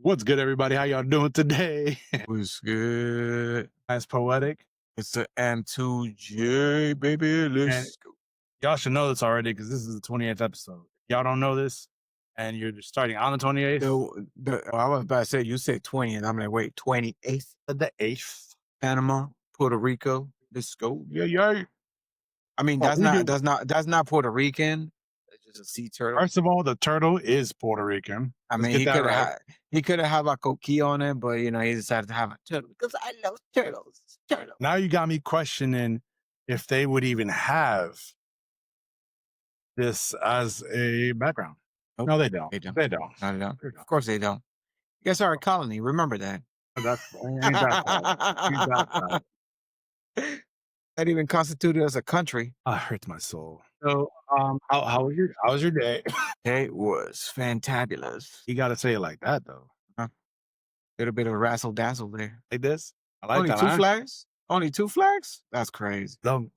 What's good, everybody? How y'all doing today? Was good. That's poetic. It's the M2J, baby. And Let's go. y'all should know this already because this is the 28th episode. If y'all don't know this and you're just starting on the 28th, I was about to say, you said 20, and I'm like, wait, 28th of the 8th. Panama, Puerto Rico. Let's go. Yeah, yeah. I mean, well, we do. that's not Puerto Rican. It's just a sea turtle. First of all, the turtle is Puerto Rican. I Let's mean, get that right. he could have had a coquille on it, but he decided to have a turtle because I love turtles. Turtle. Now you got me questioning if they would even have this as a background. Nope, No, they don't. they don't. They don't. No, they don't. Of course they don't. You guys are a colony. Remember that. That's ain't that bad. Ain't that bad. Not even constituted as a country. Ah, hurts my soul. So, how was your day? It was fantabulous. You got to say it like that though. Little bit of razzle dazzle there. Like this. I like Only that. two Huh? flags? Only two flags? That's crazy. No,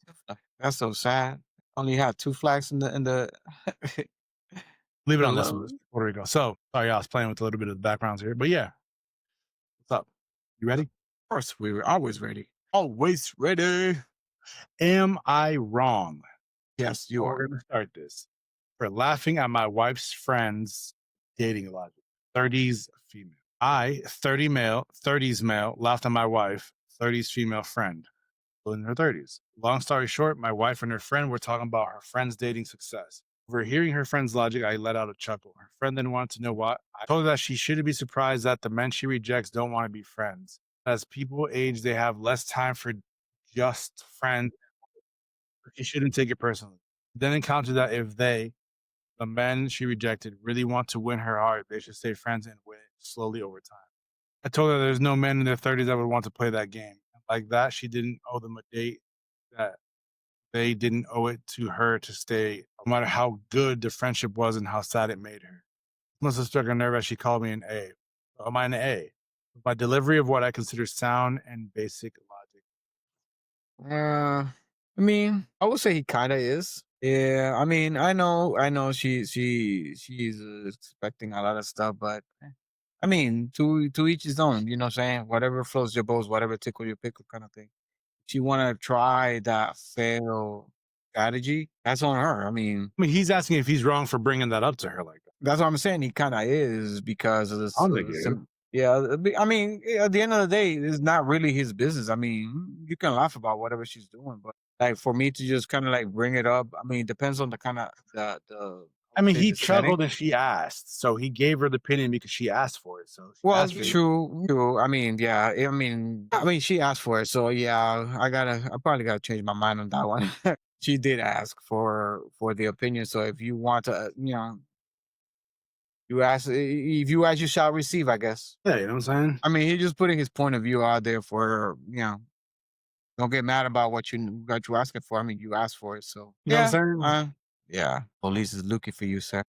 That's so sad. Only had two flags in the leave it on this Hello? one. Puerto Rico. So sorry, I was playing with a little bit of the backgrounds here, but yeah. What's up? You ready? Of course, we were always ready. Always ready. Am I wrong? Yes, you We're are. gonna start this for laughing at my wife's friend's dating logic. 30s female. I, 30s male, laughed at my wife, 30s female friend, in her 30s. Long story short, my wife and her friend were talking about her friend's dating success. Overhearing her friend's logic, I let out a chuckle. Her friend then wanted to know what. I told her that she shouldn't be surprised that the men she rejects don't want to be friends. As people age, they have less time for just friends. She shouldn't take it personally. Then encountered that if the men she rejected, really want to win her heart, they should stay friends and win it slowly over time. I told her there's no men in their 30s that would want to play that game. Like that, she didn't owe them a date, that they didn't owe it to her to stay, no matter how good the friendship was and how sad it made her. Must have struck a nerve as she called me an A. Am I an A? My delivery of what I consider sound and basic logic. I mean, I would say he kind of is. Yeah, I mean, I know, she's expecting a lot of stuff, but I mean, to each his own. You know what I'm saying? Whatever floats your boat, whatever tickle your pickle, kind of thing. If you want to try that fail strategy, that's on her. I mean, I mean, he's asking if he's wrong for bringing that up to her like that. that's what I'm saying. He kind of is because of this. I don't think he is. Yeah, I mean, at the end of the day, it's not really his business. I mean, you can laugh about whatever she's doing, but like for me to just kind of like bring it up, I mean, it depends on the kind of the I I would mean, say he the setting. chuckled and she asked, so he gave her the opinion because she asked for it. So she Well, asked for it. true. I mean, yeah. I mean, she asked for it, so yeah. I probably gotta change my mind on that one. She did ask for the opinion, so if you want to, you ask. If you ask, you shall receive. I guess. Yeah, you know what I'm saying? I mean, he's just putting his point of view out there for Don't get mad about what you asking for. I mean, you asked for it, so You know what yeah. I'm saying? Yeah. Police is looking for you, sir.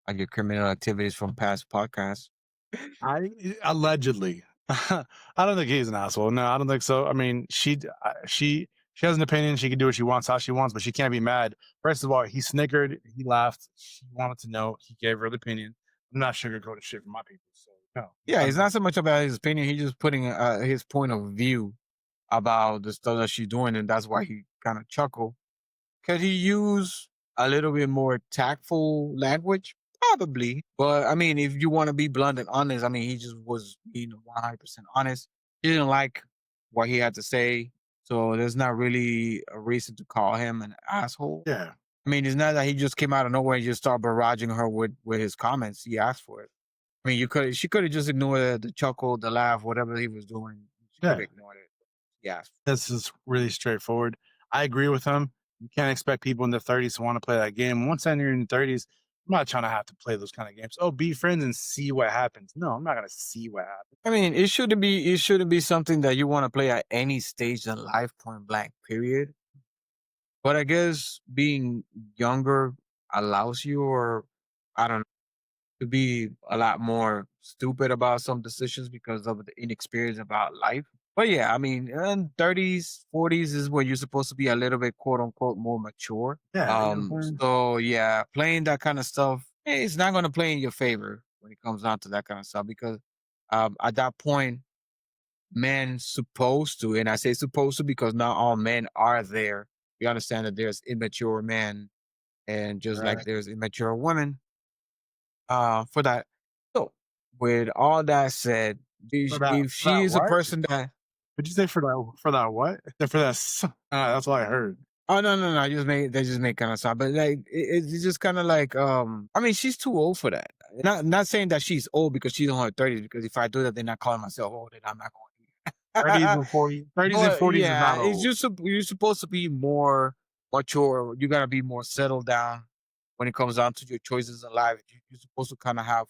Like your criminal activities from past podcasts. I allegedly. I don't think he's an asshole. No, I don't think so. I mean, she has an opinion. She can do what she wants, how she wants, but she can't be mad. First of all, he snickered, he laughed. She wanted to know. He gave her the opinion. I'm not sugarcoating shit for my people. So no, Yeah, I it's don't. not so much about his opinion. He's just putting his point of view about the stuff that she's doing, and that's why he kind of chuckled. Could he use a little bit more tactful language? Probably, but I mean, if you want to be blunt and honest, I mean, he just was being 100% honest. He didn't like what he had to say, so there's not really a reason to call him an asshole. Yeah, I mean, it's not that he just came out of nowhere and just started barraging her with his comments. He asked for it. I mean, she could have just ignored the chuckle, the laugh, whatever he was doing. She could yeah. have ignored it. Yeah. This is really straightforward. I agree with him. You can't expect people in their 30s to want to play that game. Once you're in your 30s, I'm not trying to have to play those kind of games. Oh, be friends and see what happens. No, I'm not gonna see what happens. I mean, it shouldn't be something that you want to play at any stage in life, point blank, period. But I guess being younger allows you, or I don't know, to be a lot more stupid about some decisions because of the inexperience about life. But yeah, I mean, in 30s, 40s is where you're supposed to be a little bit quote unquote more mature. Yeah, you know what I'm saying? So yeah, playing that kind of stuff, it's not gonna play in your favor when it comes down to that kind of stuff because At that point, men supposed to, and I say supposed to because not all men are there. We understand that there's immature men, and just like Right. there's immature women. For that. So, with all that said, if For she that is a what? person that, What'd you say for that what? For that that's what I heard. oh no no no, I just made they just make kind of sound, but like it's just kind of like I mean she's too old for that. Not saying that she's old because she's on her 30s, because if I do that, then not calling myself old, then I'm not going to. 30s and 40s. 30s and But 40s is yeah, not it's old. just you're supposed to be more mature. You gotta be more settled down when it comes down to your choices in life. You're supposed to kind of have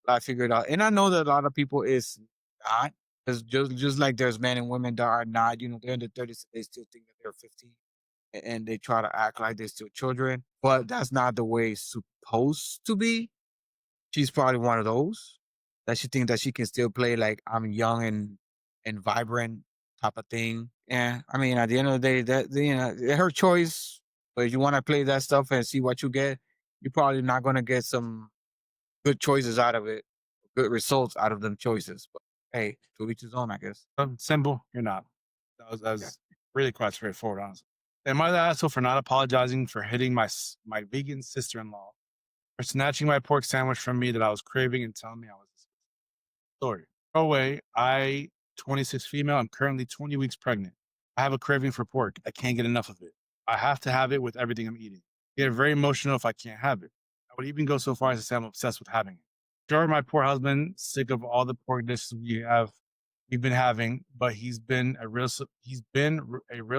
life figured out. And I know that a lot of people is not, because just like there's men and women that are not. They're in their 30s, they still think that they're 15, and they try to act like they're still children. But that's not the way it's supposed to be. She's probably one of those that she thinks that she can still play like I'm young and vibrant type of thing. Yeah, I mean, at the end of the day, that her choice. But if you want to play that stuff and see what you get, you're probably not going to get some good choices out of it, good results out of them choices. But hey, to each his own, I guess. Simple, you're not. That Yeah. was really quite straightforward, honestly. Am I the asshole for not apologizing for hitting my vegan sister-in-law, for snatching my pork sandwich from me that I was craving and telling me I was story? No way. 26 female. I'm currently 20 weeks pregnant. I have a craving for pork. I can't get enough of it. I have to have it with everything I'm eating. I get very emotional if I can't have it. I would even go so far as to say I'm obsessed with having it. Sure, my poor husband, sick of all the pork dishes we've been having, but he's been a real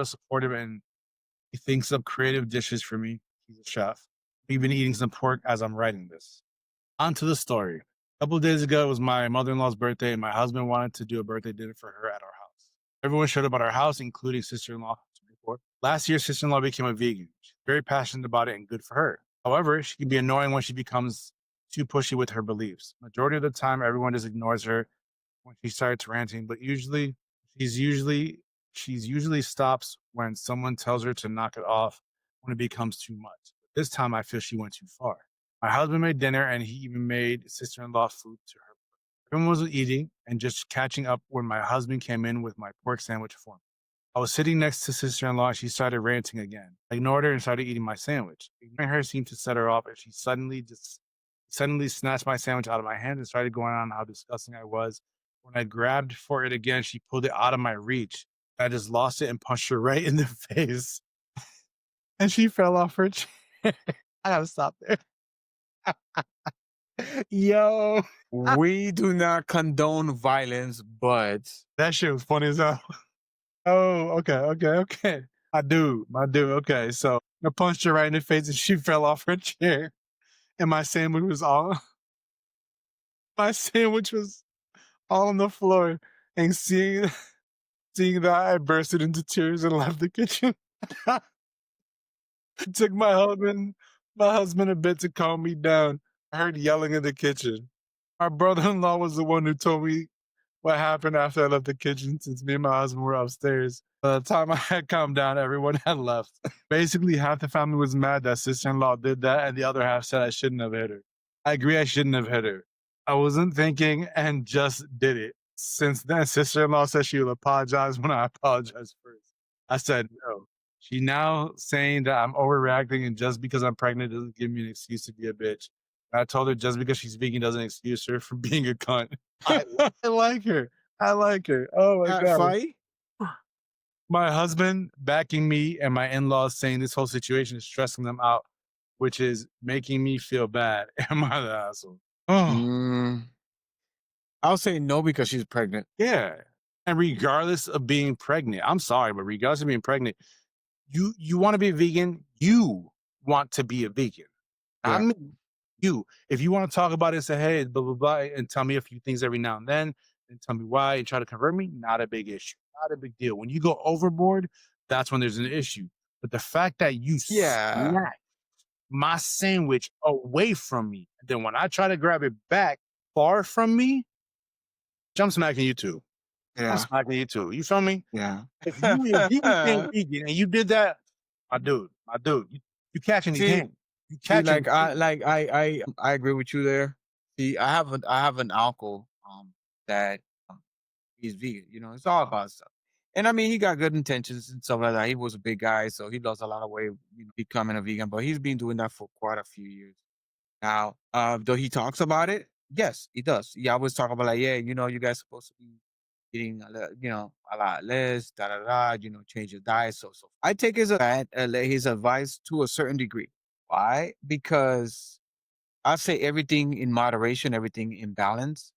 supportive, and he thinks up creative dishes for me. He's a chef. We've been eating some pork as I'm writing this. On to the story. A couple of days ago, it was my mother-in-law's birthday, and my husband wanted to do a birthday dinner for her at our house. Everyone showed up at our house, including sister-in-law. Last year, sister-in-law became a vegan. She's very passionate about it and good for her. However, she can be annoying when she becomes too pushy with her beliefs. Majority of the time, everyone just ignores her when she starts ranting, but she's usually she's usually stops when someone tells her to knock it off when it becomes too much. This time I feel she went too far. My husband made dinner and he even made sister-in-law food to her. Everyone was eating and just catching up when my husband came in with my pork sandwich for me. I was sitting next to sister-in-law and she started ranting again. I ignored her and started eating my sandwich. Ignoring her seemed to set her off, and she suddenly snatched my sandwich out of my hand and started going on how disgusting I was. When I grabbed for it again, she pulled it out of my reach. I just lost it and punched her right in the face. And she fell off her chair. I gotta stop there. Yo, We do not condone violence, but that shit was funny as hell. Oh, okay. My dude. Okay, so I punched her right in the face and she fell off her chair. And my sandwich was all on the floor. And seeing that, I bursted into tears and left the kitchen. It took my husband a bit to calm me down. I heard yelling in the kitchen. My brother-in-law was the one who told me what happened after I left the kitchen, since me and my husband were upstairs. By the time I had calmed down, everyone had left. Basically, half the family was mad that sister-in-law did that, and the other half said I shouldn't have hit her. I agree I shouldn't have hit her. I wasn't thinking and just did it. Since then, sister-in-law said she will apologize when I apologized first. I said no. She now saying that I'm overreacting and just because I'm pregnant doesn't give me an excuse to be a bitch. I told her just because she's vegan doesn't excuse her from being a cunt. I, I like her. I like her. Oh my at god. fight. My husband backing me and my in-laws saying this whole situation is stressing them out, which is making me feel bad. Am I the asshole? Oh, Mm, I'll say no because she's pregnant. yeah. And regardless of being pregnant, I'm sorry, but regardless of being pregnant, you want to be a vegan, you want to be a vegan. Yeah. I'm you. If you want to talk about it and say, hey, blah, blah, blah, and tell me a few things every now and then, and tell me why and try to convert me, not a big issue. Not a big deal. When you go overboard, that's when there's an issue. But the fact that you Yeah. snatch my sandwich away from me, and then when I try to grab it back far from me, I'm smacking you too. I'm Yeah. smacking you too. You feel me? Yeah. If you became vegan and you did that, my dude, you catching these see, hands. You see, catching like these hands. I agree with you there. See, I have an uncle. that um, he's vegan. It's all about stuff. And I mean, he got good intentions and stuff like that. He was a big guy, so he lost a lot of weight, becoming a vegan. But he's been doing that for quite a few years now. Though he talks about it, yes, he does. He always talk about like, yeah, you guys supposed to be eating a lot less, da da da. Change your diet. So I take his advice to a certain degree. Why? Because I say everything in moderation, everything in balance.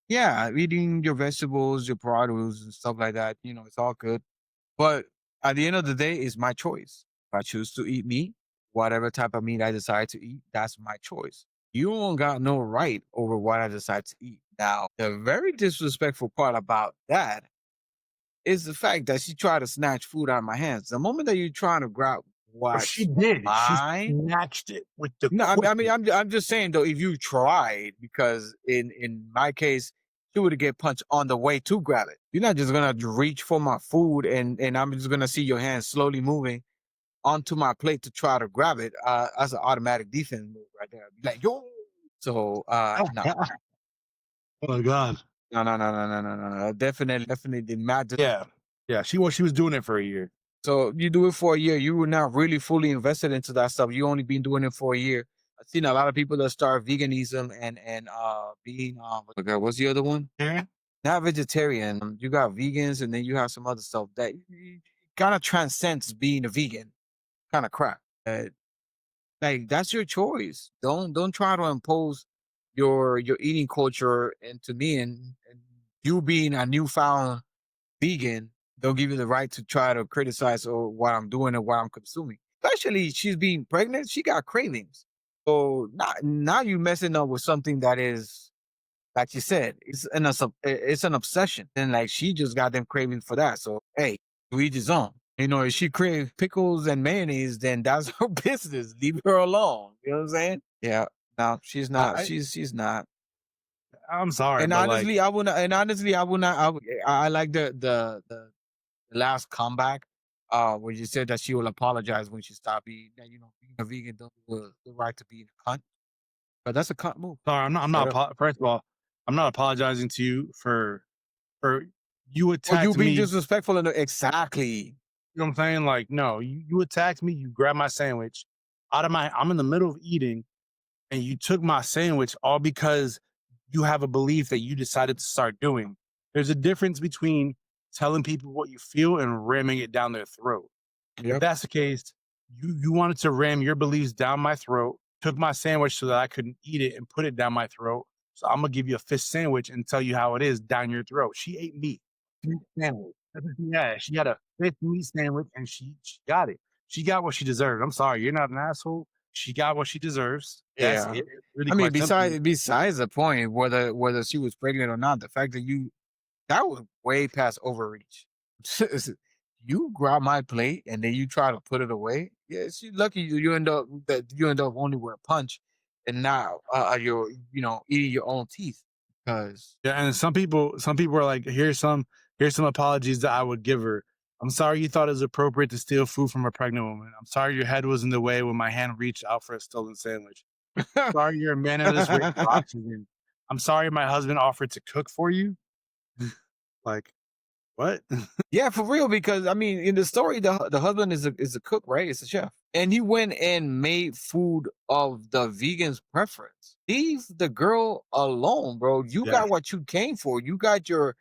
Yeah, eating your vegetables, your produce, and stuff like that. It's all good. But at the end of the day, it's my choice. If I choose to eat meat, whatever type of meat I decide to eat, that's my choice. You don't got no right over what I decide to eat. Now, the very disrespectful part about that is the fact that she tried to snatch food out of my hands. The moment that you're trying to grab Well, she what's did. She mine, snatched it with the no, I mean, quickness. I'm just saying though, if you tried, because in my case, she would get punched on the way to grab it. You're not just gonna reach for my food and I'm just gonna see your hand slowly moving onto my plate to try to grab it. That's an automatic defense move right there. Be like, yo. So no. Oh my god. No, no, no, no, no, no, no, no. Definitely did not. Yeah. Yeah, she was doing it for a year. So you do it for a year. You were not really fully invested into that stuff. You only been doing it for a year. I've seen a lot of people that start veganism and being okay, what's the other one? Karen? Not vegetarian. You got vegans and then you have some other stuff that kind of transcends being a vegan. Kind of crap. Like that's your choice. Don't try to impose your eating culture into me and you being a newfound vegan don't give you the right to try to criticize or what I'm doing or what I'm consuming. Especially she's being pregnant, she got cravings. So now you messing up with something that is, like you said, it's an obsession. And like she just got them cravings for that. So hey, to each his own. If she crave pickles and mayonnaise, then that's her business. Leave her alone. You know what I'm saying? Yeah. No, she's not. I She's not. I'm sorry, And but, like, honestly, I would not. And honestly, I would not. I like the last comeback, where you said that she will apologize when she stopped eating. That being a vegan don't give her the right to be a cunt, but that's a cunt move. sorry, I'm Straight not up. first of all, I'm not apologizing to you for you Or you attacked being me. disrespectful and exactly. You know what I'm saying? Like, no, you attacked me, you grabbed my sandwich out of my I'm in the middle of eating, and you took my sandwich all because you have a belief that you decided to start doing. There's a difference between telling people what you feel and ramming it down their throat. If Yep. that's the case, you wanted to ram your beliefs down my throat, took my sandwich so that I couldn't eat it and put it down my throat. So I'm gonna give you a fish sandwich and tell you how it is down your throat. She ate meat. Meat sandwich. That's what she had. She had a fish meat sandwich and she got it. She got what she deserved. I'm sorry, you're not an asshole. She got what she deserves. That's Yeah. it. It's really I mean, quite simple. besides the point, whether she was pregnant or not, the fact that that was way past overreach. You grab my plate and then you try to put it away. Yeah, she's lucky you end up only with a punch and now you're eating your own teeth because Yeah, and some people are like, here's some apologies that I would give her. I'm sorry you thought it was appropriate to steal food from a pregnant woman. I'm sorry your head was in the way when my hand reached out for a stolen sandwich. Sorry you're a man at this rate for oxygen. I'm sorry my husband offered to cook for you. Like, what? yeah, for real. Because I mean, in the story, the husband is a cook, right? It's a chef, and he went and made food of the vegan's preference. Leave the girl alone, bro. You Yeah. got what you came for. You got your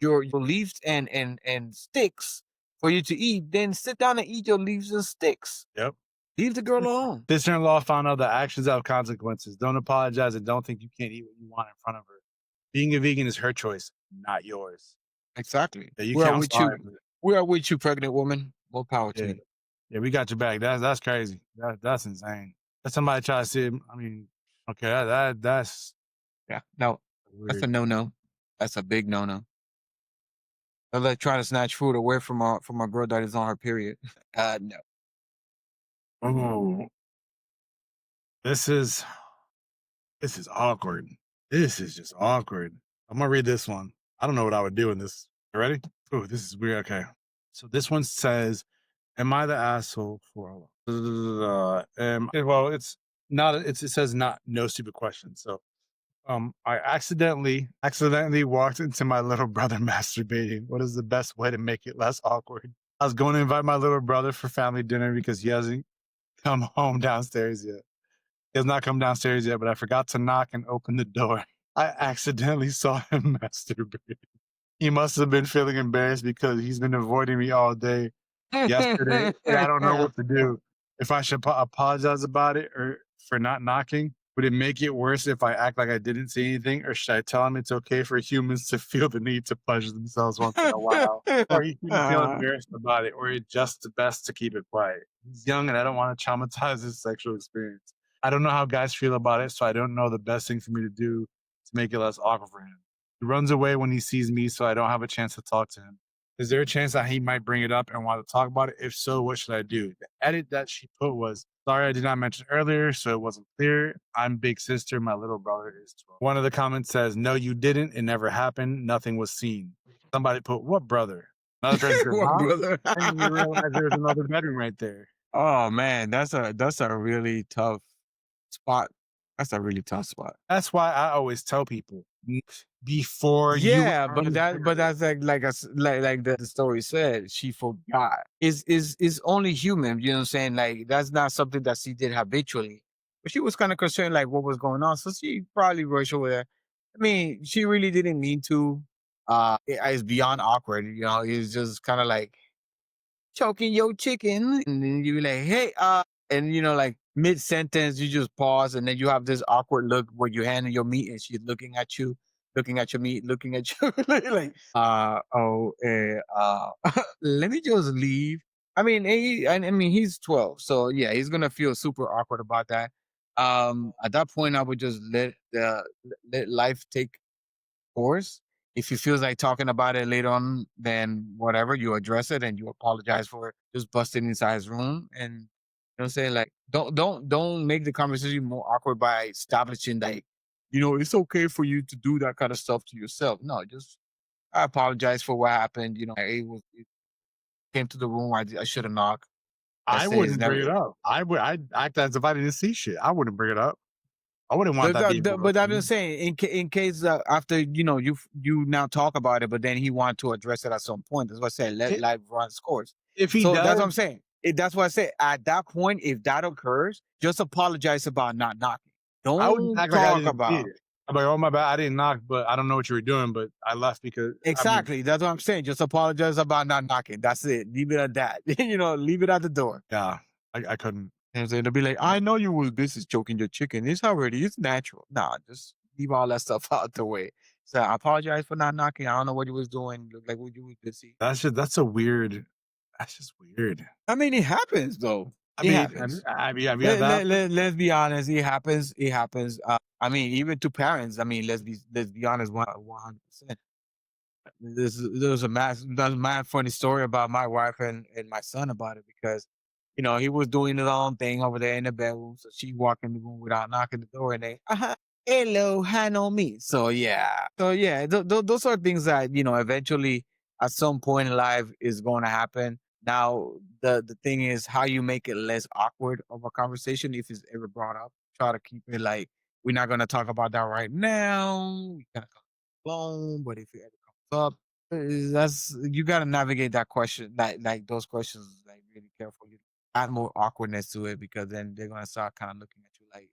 leaves and sticks for you to eat. Then sit down and eat your leaves and sticks. Yep. Leave the girl alone. Sister-in-law found out that actions have consequences. Don't apologize and don't think you can't eat what you want in front of her. Being a vegan is her choice, not yours. Exactly. Yeah, you We are can't. I'm with you. sorry. We are with you, pregnant woman. More power to Yeah. you. Yeah, we got your back. That's crazy. That's insane. That somebody try to say, I mean, okay, that's Yeah. No, that's a weird. no no. That's a big no no. They're like trying to snatch food away from a girl that is on her period. No. Oh, this is this is awkward. This is just awkward. I'm gonna read this one. I don't know what I would do in this. You ready? Oh, this is weird. Okay. So this one says, am I the asshole for well, it's not it says not no stupid questions. So I accidentally walked into my little brother masturbating. What is the best way to make it less awkward? I was going to invite my little brother for family dinner because he hasn't come home downstairs yet. He has not come downstairs yet, but I forgot to knock and open the door. I accidentally saw him masturbate. He must have been feeling embarrassed because he's been avoiding me all day yesterday, and I don't know what to do. If I should apologize about it or for not knocking, would it make it worse if I act like I didn't see anything, or should I tell him it's okay for humans to feel the need to pleasure themselves once in a while? Or he shouldn't feel embarrassed about it, or it's just the best to keep it quiet. He's young and I don't want to traumatize his sexual experience. I don't know how guys feel about it, so I don't know the best thing for me to do to make it less awkward for him. He runs away when he sees me, so I don't have a chance to talk to him. Is there a chance that he might bring it up and want to talk about it? If so, what should I do? The edit that she put was, sorry, I did not mention earlier, so it wasn't clear. I'm big sister. My little brother is 12. One of the comments says, no, you didn't. It never happened. Nothing was seen. Somebody put, what brother? Another person says, What, huh? brother? I didn't even realize there was another bedroom right there. Oh man, that's a really tough spot. That's a really tough spot. That's why I always tell people before you Yeah, but that's like the story said, she forgot. Is only human, you know what I'm saying? Like that's not something that she did habitually. But she was kind of concerned like what was going on. So she probably rushed over there. I mean, she really didn't mean to. It's beyond awkward, you know, it's just kind of like choking your chicken. And then you be like, hey, and you know, like mid sentence, you just pause and then you have this awkward look where you handle your meat and she's looking at you, looking at your meat, looking at you like, let me just leave. I mean, I mean, he's 12. So yeah, he's going to feel super awkward about that. At that point, I would just let life take course. If he feels like talking about it later on, then whatever, you address it and you apologize for just busting inside his room. And you know what I'm saying? Like don't make the conversation more awkward by establishing like, you know, it's okay for you to do that kind of stuff to yourself. No, just I apologize for what happened. You know, it came to the room. I should have knocked. I That's it. It's wouldn't bring never it up. I'd act as if I didn't see shit. I wouldn't bring it up. I wouldn't want that to be but revealed to I'm just me. saying, in case after you know you now talk about it, but then he want to address it at some point. That's what I said. Let I- life run its course. If he So that's what does, I'm saying. That's what I said. At that point, if that occurs, just apologize about not knocking. I would just Don't act like I talk didn't see about it. I'm like, oh my bad, I didn't knock, but I don't know what you were doing, but I left because I mean, exactly. That's what I'm saying. Just apologize about not knocking. That's it. Leave it at that. You know, leave it at the door. yeah, I couldn't. And so they'll be like, I know you was this is choking your chicken. It's already, it's natural. Nah, just leave all that stuff out the way. So I apologize for not knocking. I don't know what you was doing. Looked like what you was busy. That's a weird. That's just weird. I mean, it happens though. I It mean, happens. have you had that happen? Let's be honest. It happens. It happens. I mean, even to parents. I mean, let's be honest. 100%. There's a mad funny story about my wife and my son about it because, you know, he was doing his own thing over there in the bedroom. So she walked in the room without knocking the door and they, hello, hand on me. So yeah, those are things that, you know, eventually at some point in life is going to happen. Now, the thing is how you make it less awkward of a conversation if it's ever brought up. Try to keep it like, we're not going to talk about that right now. We kind of alone, but if it ever comes up, that's you got to navigate that question, like those questions, like really careful. You add more awkwardness to it because then they're gonna start kind of looking at you like.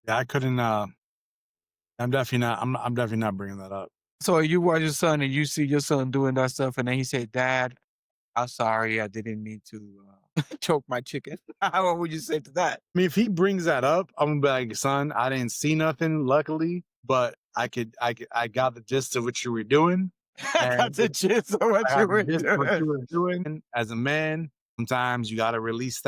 Yeah, I couldn't. I'm definitely not. I'm definitely not bringing that up. So you watch your son and you see your son doing that stuff, and then he said, "Dad, I'm sorry, I didn't mean to choke my chicken." What would you say to that? I mean, if he brings that up, I'm gonna be like, son, I didn't see nothing, luckily, but I got the gist of what you were doing, I got and the gist of what I you got the were gist of what doing. you were doing. As a man, sometimes you got to release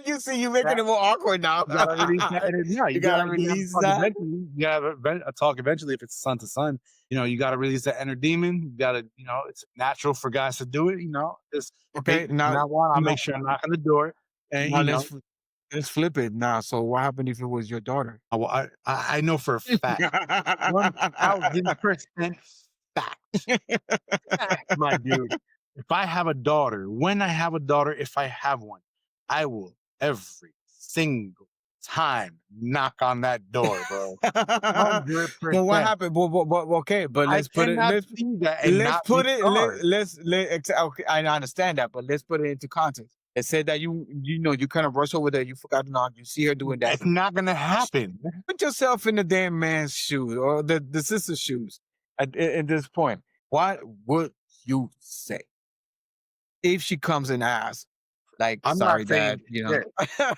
You see, you making that it more awkward now. you gotta release that energy. No, You gotta you gotta release talk that. eventually. You gotta have a talk eventually if it's son to son. You know, you gotta release that inner demon. You gotta, you know, it's natural for guys to do it, you know. Just Okay, make from now on, I'll now, make sure I knock on the door. And now you know, let's flip it now. So what happened if it was your daughter? I know for a fact, 1000% fact. Fact, my dude. If I have a daughter, when I have a daughter, if I have one, I will every single time knock on that door, bro. Well, what 100%. happened? Okay, but I let's put it. cannot see that and Let's not be put it. scarred. Okay, I understand that, but let's put it into context. It said that you kind of rush over there. You forgot to knock. You see her doing that. It's not gonna happen. Put yourself in the damn man's shoes or the sister's shoes at this point. What would you say if she comes and asks, like, I'm sorry, not saying dad, you shit. know?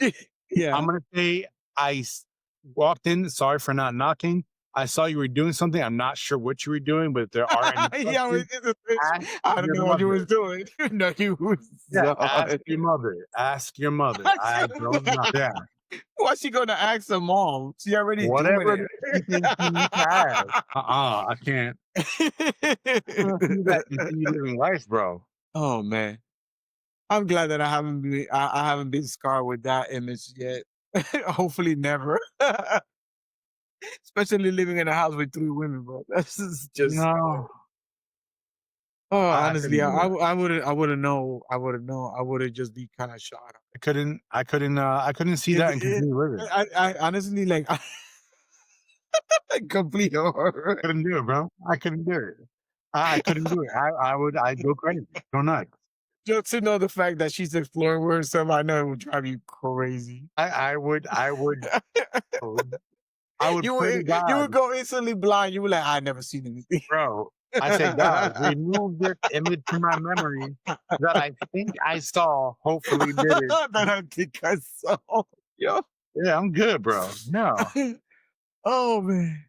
I'm Yeah. gonna say walked in. Sorry for not knocking. I saw you were doing something. I'm not sure what you were doing, but if there are any Yeah, questions, ask I don't your know what you mother. was doing. No, you was Yeah, ask on. your mother. Ask your mother. I don't know. Yeah, What's she gonna ask her mom? She already doing whatever it. she thinks you need to ask. I can't. I can't see that and see you living life, bro. Oh man. I'm glad that I haven't been scarred with that image yet. Hopefully never. Especially living in a house with 3 women, bro. This is just No, oh, I honestly, couldn't do it. I wouldn't know. I wouldn't know. I would have just be kind of shocked. I couldn't see It, that and it, continue living. I honestly like complete horror. Couldn't do it, bro. I couldn't do it. I couldn't do it. I'd go crazy, go nuts. Just to know the fact that she's exploring with herself, I know it would drive you crazy. I would pray to You God, would go instantly blind. You would like, I never seen anything. bro. I say, God, remove this image from my memory that I think I saw. Hopefully, did it. That I think I saw. Yo. Yeah, I'm good, bro. No, Oh man.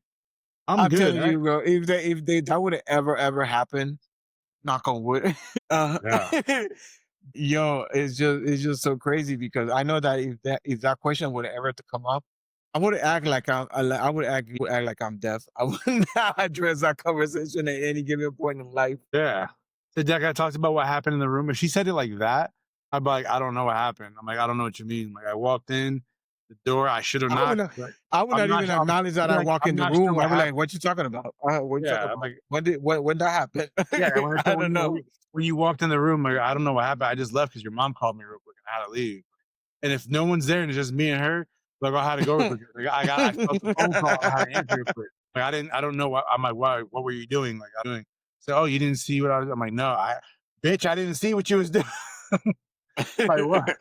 I'm I'm good. telling you, bro, if they that would have ever happened, knock on wood. Uh, Yeah. yo, it's just so crazy because I know that if that question would ever to come up, I would act like I would act like I'm deaf. I would not address that conversation at any given point in life. Yeah. The deck I talked about what happened in the room. If she said it like that, I'd be like, I don't know what happened. I'm like, I don't know what you mean. Like I walked in the door, I should have I would knocked. not, But I would I'm not not even sure. acknowledge that I walk I'm in the not sure room. I what would like, happened. what you talking about? What you talking Yeah. I'm about? like, When that happened? yeah, when I I said don't know. when you walked in the room, like, I don't know what happened. I just left because your mom called me real quick and I had to leave. And if no one's there and it's just me and her, like I had to go real quick. Like, I felt the phone call. I had to answer it quick. Like I don't know what I'm like. What were you doing? Like I'm doing. So oh, you didn't see what I was. I'm like no, bitch, I didn't see what you was doing. Like what?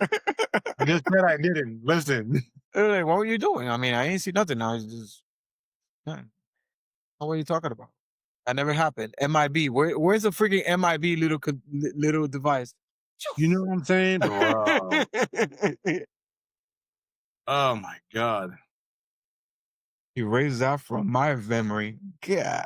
I just said I didn't listen. They're like, what were you doing? I mean, I ain't see nothing. I was just, yeah. What were you talking about? That never happened. MIB. Where's the freaking MIB little device? You know what I'm saying, bro? Oh my god. Erase that from my memory. Yeah.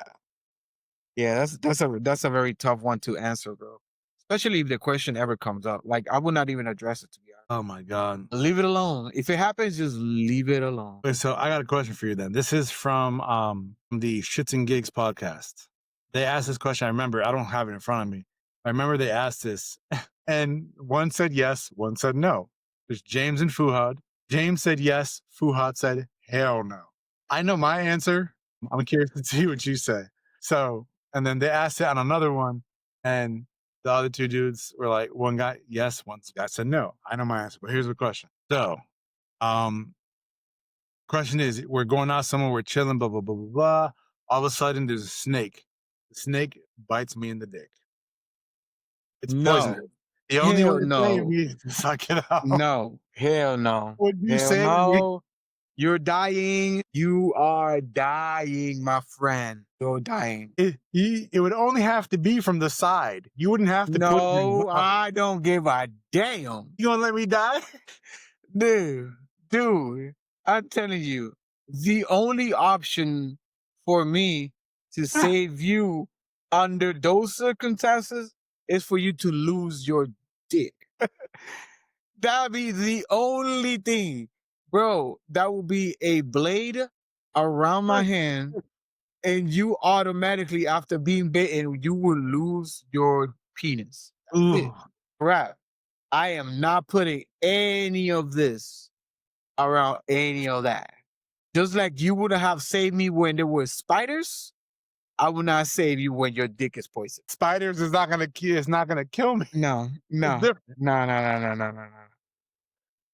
Yeah, that's a very tough one to answer, bro. Especially if the question ever comes up. Like I would not even address it to be honest. Oh my god. Leave it alone. If it happens, just leave it alone. Wait, so I got a question for you then. This is from the Shits and Gigs podcast. They asked this question. I remember. I don't have it in front of me. I remember they asked this, and one said yes, one said no. There's James and Fuhad. James said yes. Fuhad said hell no. I know my answer. I'm curious to see what you say. So, and then they asked it on another one, and the other 2 dudes were like, one guy yes, one guy said no. I know my answer, but here's the question. So, um, question is, we're going out somewhere, we're chilling, blah, blah, blah, blah, blah. All of a sudden, there's a snake. The snake bites me in the dick. It's poisonous. No. The only way Hell to save no. me is to suck it out. No. Hell no. Would you Hell save me? no. You're dying. You are dying, my friend. You're dying. It would only have to be from the side. You wouldn't have to put it in. No, I don't give a damn. You gonna let me die? Dude, I'm telling you, the only option for me to save you under those circumstances is for you to lose your dick. That'd be the only thing. Bro, that would be a blade around my hand, and you automatically, after being bitten, you will lose your penis. That's it. Ooh. Right. I am not putting any of this around any of that. Just like you would have saved me when there were spiders, I will not save you when your dick is poisoned. Spiders is not gonna kill. It's not gonna kill me. No, It's no, different. no, no, no, no, no, no, no.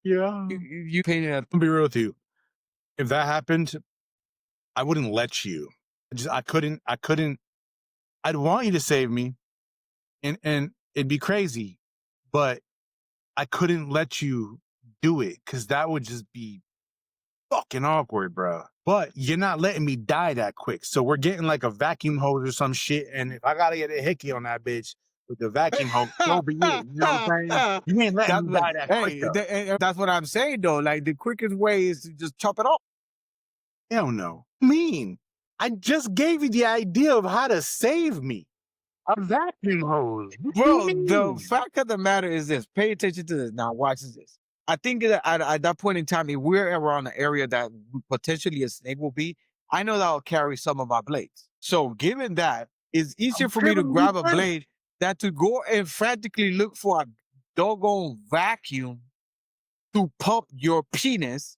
Yeah. You painted a I'll be real with you. If that happened, I wouldn't let you. I couldn't. I'd want you to save me, and it'd be crazy, but I couldn't let you do it because that would just be fucking awkward, bro. But you're not letting me die that quick. So we're getting like a vacuum hose or some shit. And if I gotta get a hickey on that bitch with the vacuum hose, so be it. You know what I'm saying? You ain't letting that's me what, die that quick hey, though. that's what I'm saying though. Like the quickest way is to just chop it off. Hell no. Mean. I just gave you the idea of how to save me. A vacuum hose. What do you Bro, the mean? fact of the matter is this. Pay attention to this. Now, watch this. I think that at that point in time, if we're around the area that potentially a snake will be, I know that I'll carry some of my blades. So, given that, it's easier I'm for me to telling you grab a first. blade than to go and frantically look for a doggone vacuum to pump your penis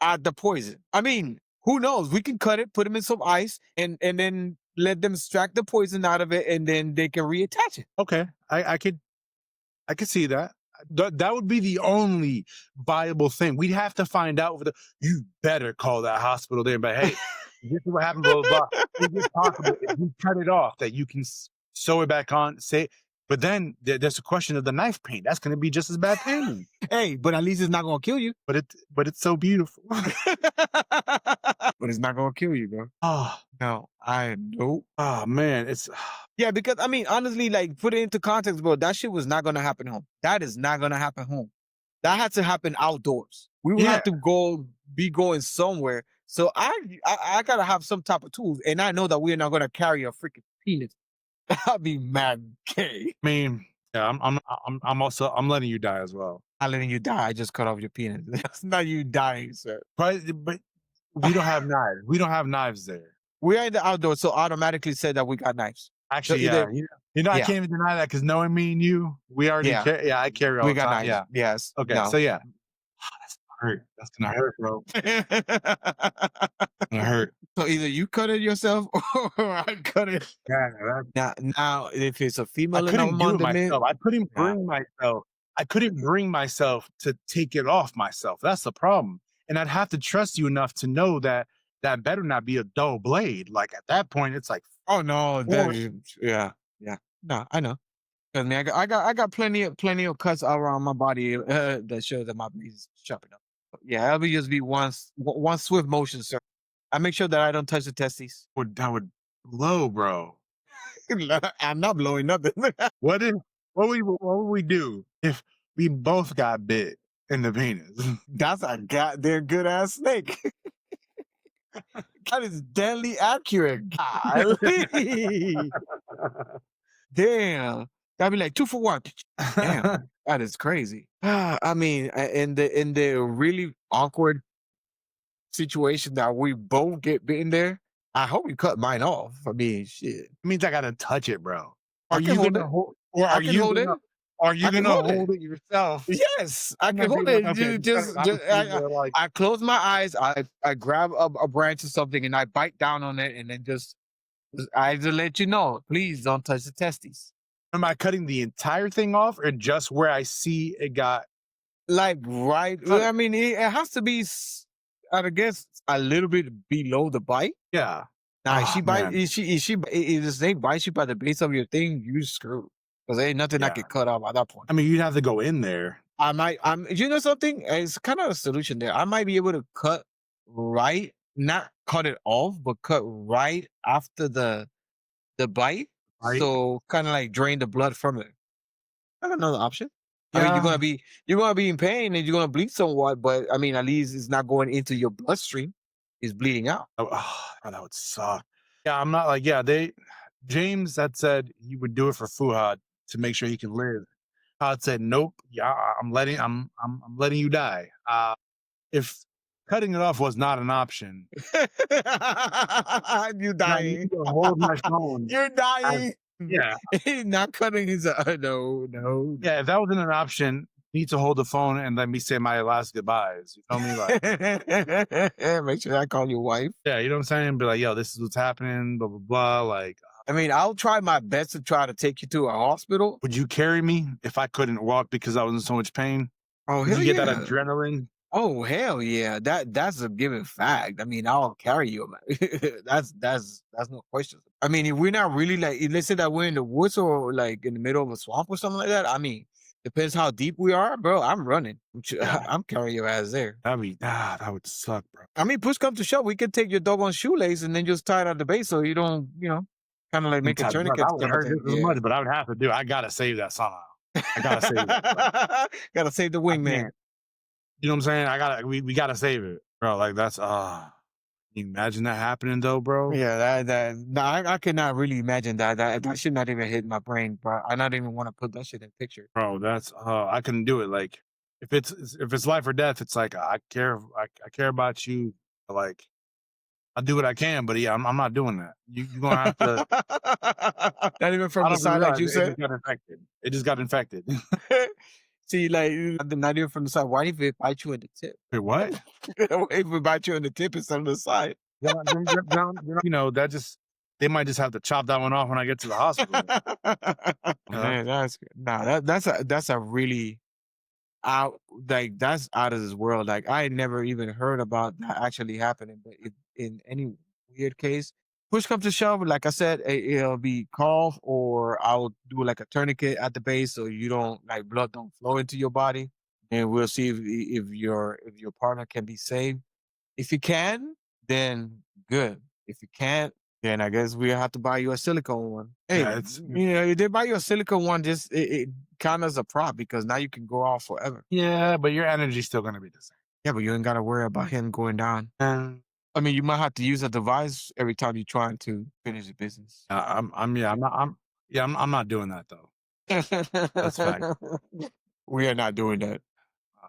at the poison. I mean, who knows? We can cut it, put them in some ice, and then let them extract the poison out of it, and then they can reattach it. Okay. I could see that. That would be the only viable thing. We'd have to find out. You better call that hospital there, but hey, this is what happened. Blah blah blah. Is it possible if you cut it off that you can sew it back on? Say, but then there's a question of the knife pain. That's going to be just as bad pain. Hey, but at least it's not gonna kill you. But it's so beautiful. But it's not gonna kill you, bro. Oh, No, I nope. oh man, it's Yeah, because I mean, honestly, like put it into context, bro. That shit was not gonna happen home. That is not gonna happen home. That had to happen outdoors. We would yeah. have to be going somewhere. So I gotta have some type of tools, and I know that we're not gonna carry a freaking penis. I'd be mad gay. I mean, yeah. I'm letting you die as well. I'm letting you die. I just cut off your penis. That's not you dying, sir. But we don't have knives. We don't have knives there. We are in the outdoors, so automatically said that we got knives. So Actually, yeah. either I yeah, can't even deny that because knowing me and you, we already yeah, yeah, I carry all we the got time. knives. Yeah. Yes. Okay. No. So yeah. That's gonna hurt. That's gonna hurt, bro. Gonna hurt. So either you cut it yourself or I cut it. Yeah, Now, if it's a I female and couldn't I'm do on it the mid, myself. I couldn't nah. bring myself. I couldn't bring myself to take it off myself. That's the problem. And I'd have to trust you enough to know that that better not be a dull blade. Like at that point, it's like Oh no, force. yeah, yeah. No, I know. 'Cause, man, I got plenty of cuts around my body that show that my blade is sharpened up. Yeah, that'll just be one swift motion, sir. I make sure that I don't touch the testes. That would blow, bro. I'm not blowing nothing. What if what would we do if we both got bit in the penis? That's a goddamn good ass snake. That is deadly accurate. Golly. Damn. That'd be like 2 for 1. Damn. That is crazy. I mean, in the really awkward situation that we both get bitten there, I hope you cut mine off. I mean, shit. Means I gotta touch it, bro. I Are can you hold gonna it. hold or I can hold it. are you I can gonna hold it. hold it yourself? Yes, I I'm can gonna be hold like, it. okay, You just, I'm just sitting there like, I close my eyes. I grab a branch or something and I bite down on it and then I just let you know. Please don't touch the testes. am I cutting the entire thing off or just where I see it got Like right. cut? I mean, it has to be. I guess a little bit below the bite. Yeah. Now, if Oh she bite, man. if the snake bites you by the base of your thing, you screwed. Because ain't nothing I Yeah. can cut off at that point. I mean, you'd have to go in there. You know something? It's kind of a solution there. I might be able to cut right, not cut it off, but cut right after the bite. Right? So kind of like drain the blood from it. That's another option. I mean, Yeah. you're gonna be in pain and you're gonna bleed somewhat, but I mean, at least it's not going into your bloodstream. It's bleeding out. That would suck. Yeah, I'm not like, yeah, James had said he would do it for Fuhad to make sure he can live. Fuhad said, nope, yeah, I'm letting you die. If cutting it off was not an option, You and I need dying. to hold my phone You're as dying. yeah. He's not cutting his no. Yeah, if that wasn't an option, you need to hold the phone and let me say my last goodbyes. You feel me? Like, Make sure I call your wife. yeah, you know what I'm saying? Be like, yo, this is what's happening, blah, blah, blah. Like, I mean, I'll try my best to try to take you to a hospital. would you carry me if I couldn't walk because I was in so much pain? Oh, Did hell you get that yeah. adrenaline? Oh, hell yeah. That's a given fact. I mean, I'll carry you, man. That's no question. I mean, if we're not really like, let's say that we're in the woods or like in the middle of a swamp or something like that. I mean, depends how deep we are, bro. I'm running. Yeah, I'm carrying your ass there. that would suck, bro. I mean, push come to shove, we could take your dog on shoelace and then just tie it at the base so you don't, kind of like make a Sometimes, bro, tourniquet that would type of hurt thing. just as Yeah. much, but I would have to do. I gotta save that somehow. I gotta save that, bro. Gotta save the I wingman. can't. You know what I'm saying? We gotta save it, bro. Like that's can you imagine that happening though, bro? Yeah, that no, I could not really imagine that. That should not even hit my brain, bro. I not even want to put that shit in picture. Bro, that's I couldn't do it. Like if it's life or death, it's like I care about you. Like I do what I can, but yeah, I'm not doing that. You're gonna have to. Not even I from the don't even side, like realize you it said. just got infected. It just got infected. See, like not even from the side. Why if it bite you in the tip? Wait, what? If it bite you in the tip instead of the side. You know that just they might just have to chop that one off when I get to the hospital. Uh, Man, that's nah. That's a really out like that's out of this world. Like I had never even heard about that actually happening. But if, in any weird case, push comes to shove, like I said, it'll be cough or I'll do like a tourniquet at the base so you don't like blood don't flow into your body, and we'll see if your partner can be saved. If you can, then good. If you can't, then I guess we have to buy you a silicone one. Hey, yeah, it's if they buy you a silicone one, just it count as a prop because now you can go off forever. yeah, but your energy's still gonna be the same. Yeah, but you ain't gotta worry about him going down. And I mean, you might have to use a device every time you're trying to finish the business. I'm not doing that though. That's fact. We are not doing that.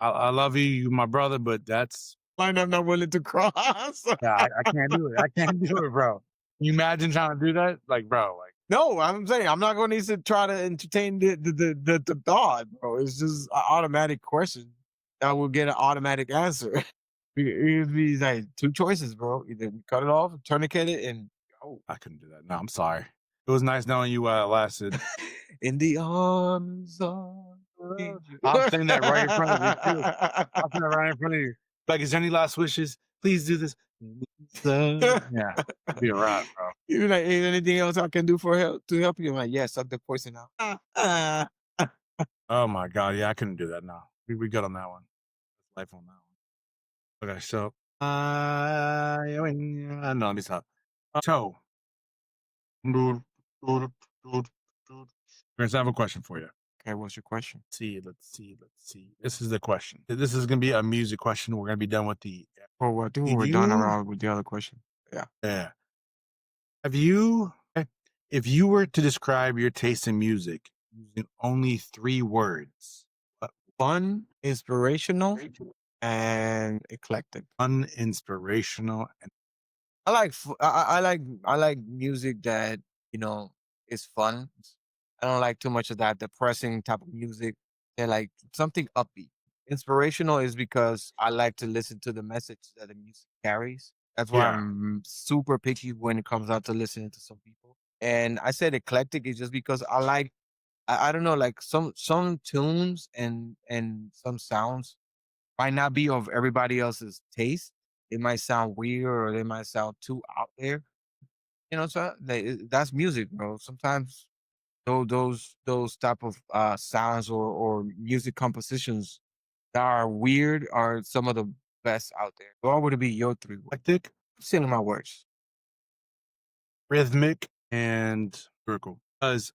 I love you, you my brother, but that's Line I'm not willing to cross. yeah, I can't do it. I can't do it, bro. Can you imagine trying to do that? Like, bro, like No, I'm saying I'm not going to need to try to entertain the thought, bro. It's just an automatic question that will get an automatic answer. It'd be like two choices, bro. Either we cut it off, tourniquet it, and go. I couldn't do that. No, I'm sorry. It was nice knowing you while it lasted. In the arms of an angel. I'm saying that right in front of you too. I'm saying that right in front of you. Like, is there any last wishes? Please do this. Yeah, it'd be a wrap, bro. You're like, "Is anything else I can do for help to help you?" I'm like, "Yeah, suck the poison out." Oh my god, yeah, I couldn't do that. No, we good on that one. Life on that one. Okay, so no, let me stop. So, Chris, I have a question for you. Okay, what's your question? Let's see. This is the question. This is gonna be a music question. We're gonna be done with the. Oh, well, I think Do we're done you? around with the other question. Yeah. Yeah. Have you? If you were to describe your taste in music using only 3 words, what Fun, inspirational, and eclectic. uninspirational and I like music that is fun. I don't like too much of that depressing type of music. And like something upbeat. Inspirational is because I like to listen to the message that the music carries. That's why yeah, I'm super picky when it comes out to listening to some people. And I said eclectic is just because I don't know, like some tunes and some sounds might not be of everybody else's taste. It might sound weird or they might sound too out there. So that's music, bro. Sometimes those type of sounds or music compositions that are weird are some of the best out there. What would it be your 3 words? eclectic, I'm saying my words. rhythmic, and lyrical. Because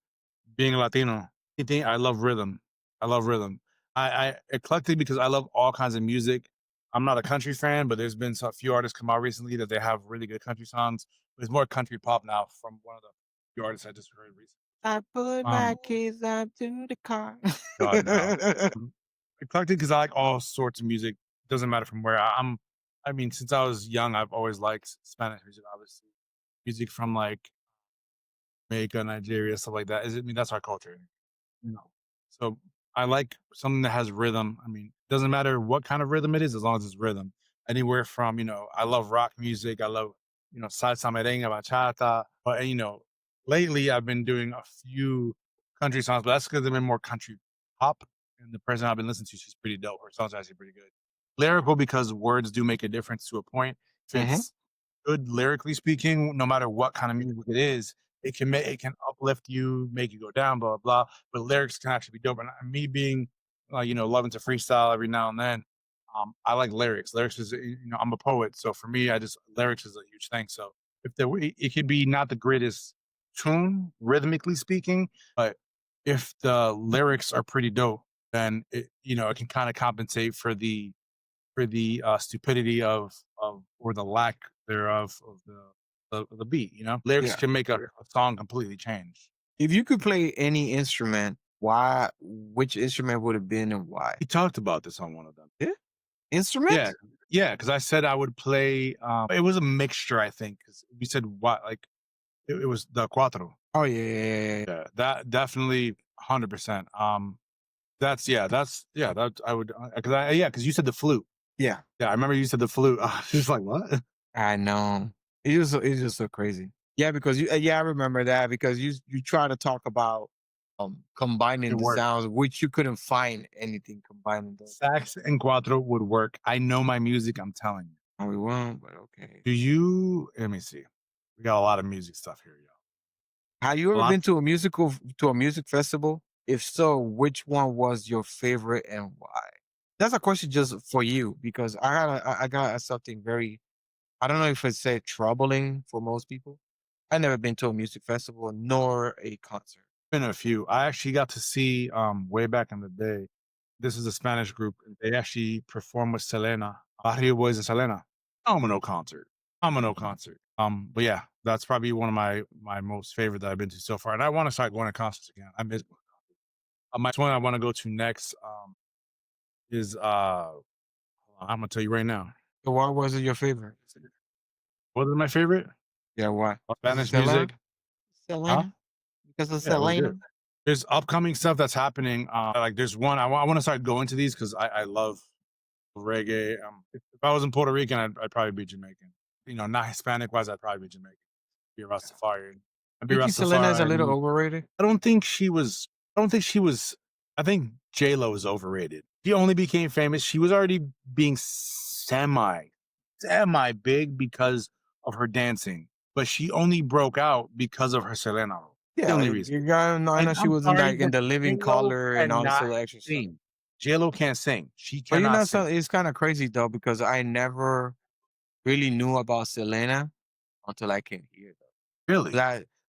being a Latino, I love rhythm. I love rhythm. I eclectic because I love all kinds of music. I'm not a country fan, but there's been a few artists come out recently that they have really good country songs. It's more country pop now from one of the few artists I just heard recently. I put my Um, keys out to the car. God no. Eclectic because I like all sorts of music. Doesn't matter from where I'm. I mean, since I was young, I've always liked Spanish music. Obviously, music from like Jamaica, Nigeria, stuff like that. I mean, that's our culture. No. So I like something that has rhythm. I mean, doesn't matter what kind of rhythm it is, as long as it's rhythm. Anywhere from, I love rock music. I love, salsa, merengue, bachata. But, lately I've been doing a few country songs, but that's because I've been more country pop. and the person I've been listening to, she's pretty dope. Her songs are actually pretty good. Lyrical because words do make a difference to a point. If Hmm. it's good lyrically speaking, no matter what kind of music it is, it can uplift you, make you go down, blah blah. Blah. But lyrics can actually be dope. And me being, loving to freestyle every now and then, I like lyrics. Lyrics is, I'm a poet, so for me, I just lyrics is a huge thing. So if there, it could be not the greatest tune rhythmically speaking, but if the lyrics are pretty dope, then it can kind of compensate for the stupidity of or the lack thereof of the beat. Lyrics Yeah. can make a song completely change. If you could play any instrument, why? Which instrument would it been and why? We talked about this on one of them. Yeah. Yeah, Instrument? yeah, because I said I would play. It was a mixture, I think. Because we said what, like it was the cuatro. Oh yeah, yeah, yeah, yeah. Yeah, that definitely 100%. That I would because because you said the flute. Yeah, Yeah, I remember you said the flute. I was just like, what? I know. It's just so crazy. Yeah, because I remember that because you try to talk about It combining the worked. sounds, which you couldn't find anything combining those. Sax and cuatro would work. I know my music. I'm telling you. And we won't, but okay. Do you? Let me see. We got a lot of music stuff here, yo. Have you A ever lot. been to a music festival? If so, which one was your favorite and why? That's a question just for you because I got something very, I don't know if it's say troubling for most people. I never been to a music festival nor a concert. Been a few. I actually got to see way back in the day. This is a Spanish group. And they actually performed with Selena, Barrio Boys and Selena. Phenomenal concert. Phenomenal concert. But yeah, that's probably one of my most favorite that I've been to so far. And I want to start going to concerts again. I miss my one I want to go to next is hold on, I'm gonna tell you right now. So why was it your favorite? What is my favorite? Yeah, why? Because of Spanish Selena? music. Huh? Selena? Because of Yeah, it was good. Selena? There's upcoming stuff that's happening. Like there's one I want to start going to these because I love reggae. If I was in Puerto Rican, I'd probably be Jamaican. Not Hispanic wise, I'd probably be Jamaican. Be Rastafarian. I'd be You think Selena is a little Rastafarian. overrated? I don't think she was. I don't think she was. I think J Lo is overrated. She only became famous. She was already being semi big because of her dancing, but she only broke out because of her Selena role. The Yeah, only reason. you got. I And know she I'm was in sorry, like in but the J living Lo color and all this cannot other extra stuff. sing. J Lo can't sing. She But you cannot know, so sing. it's kind of crazy though because I never really knew about Selena until I came here. Really,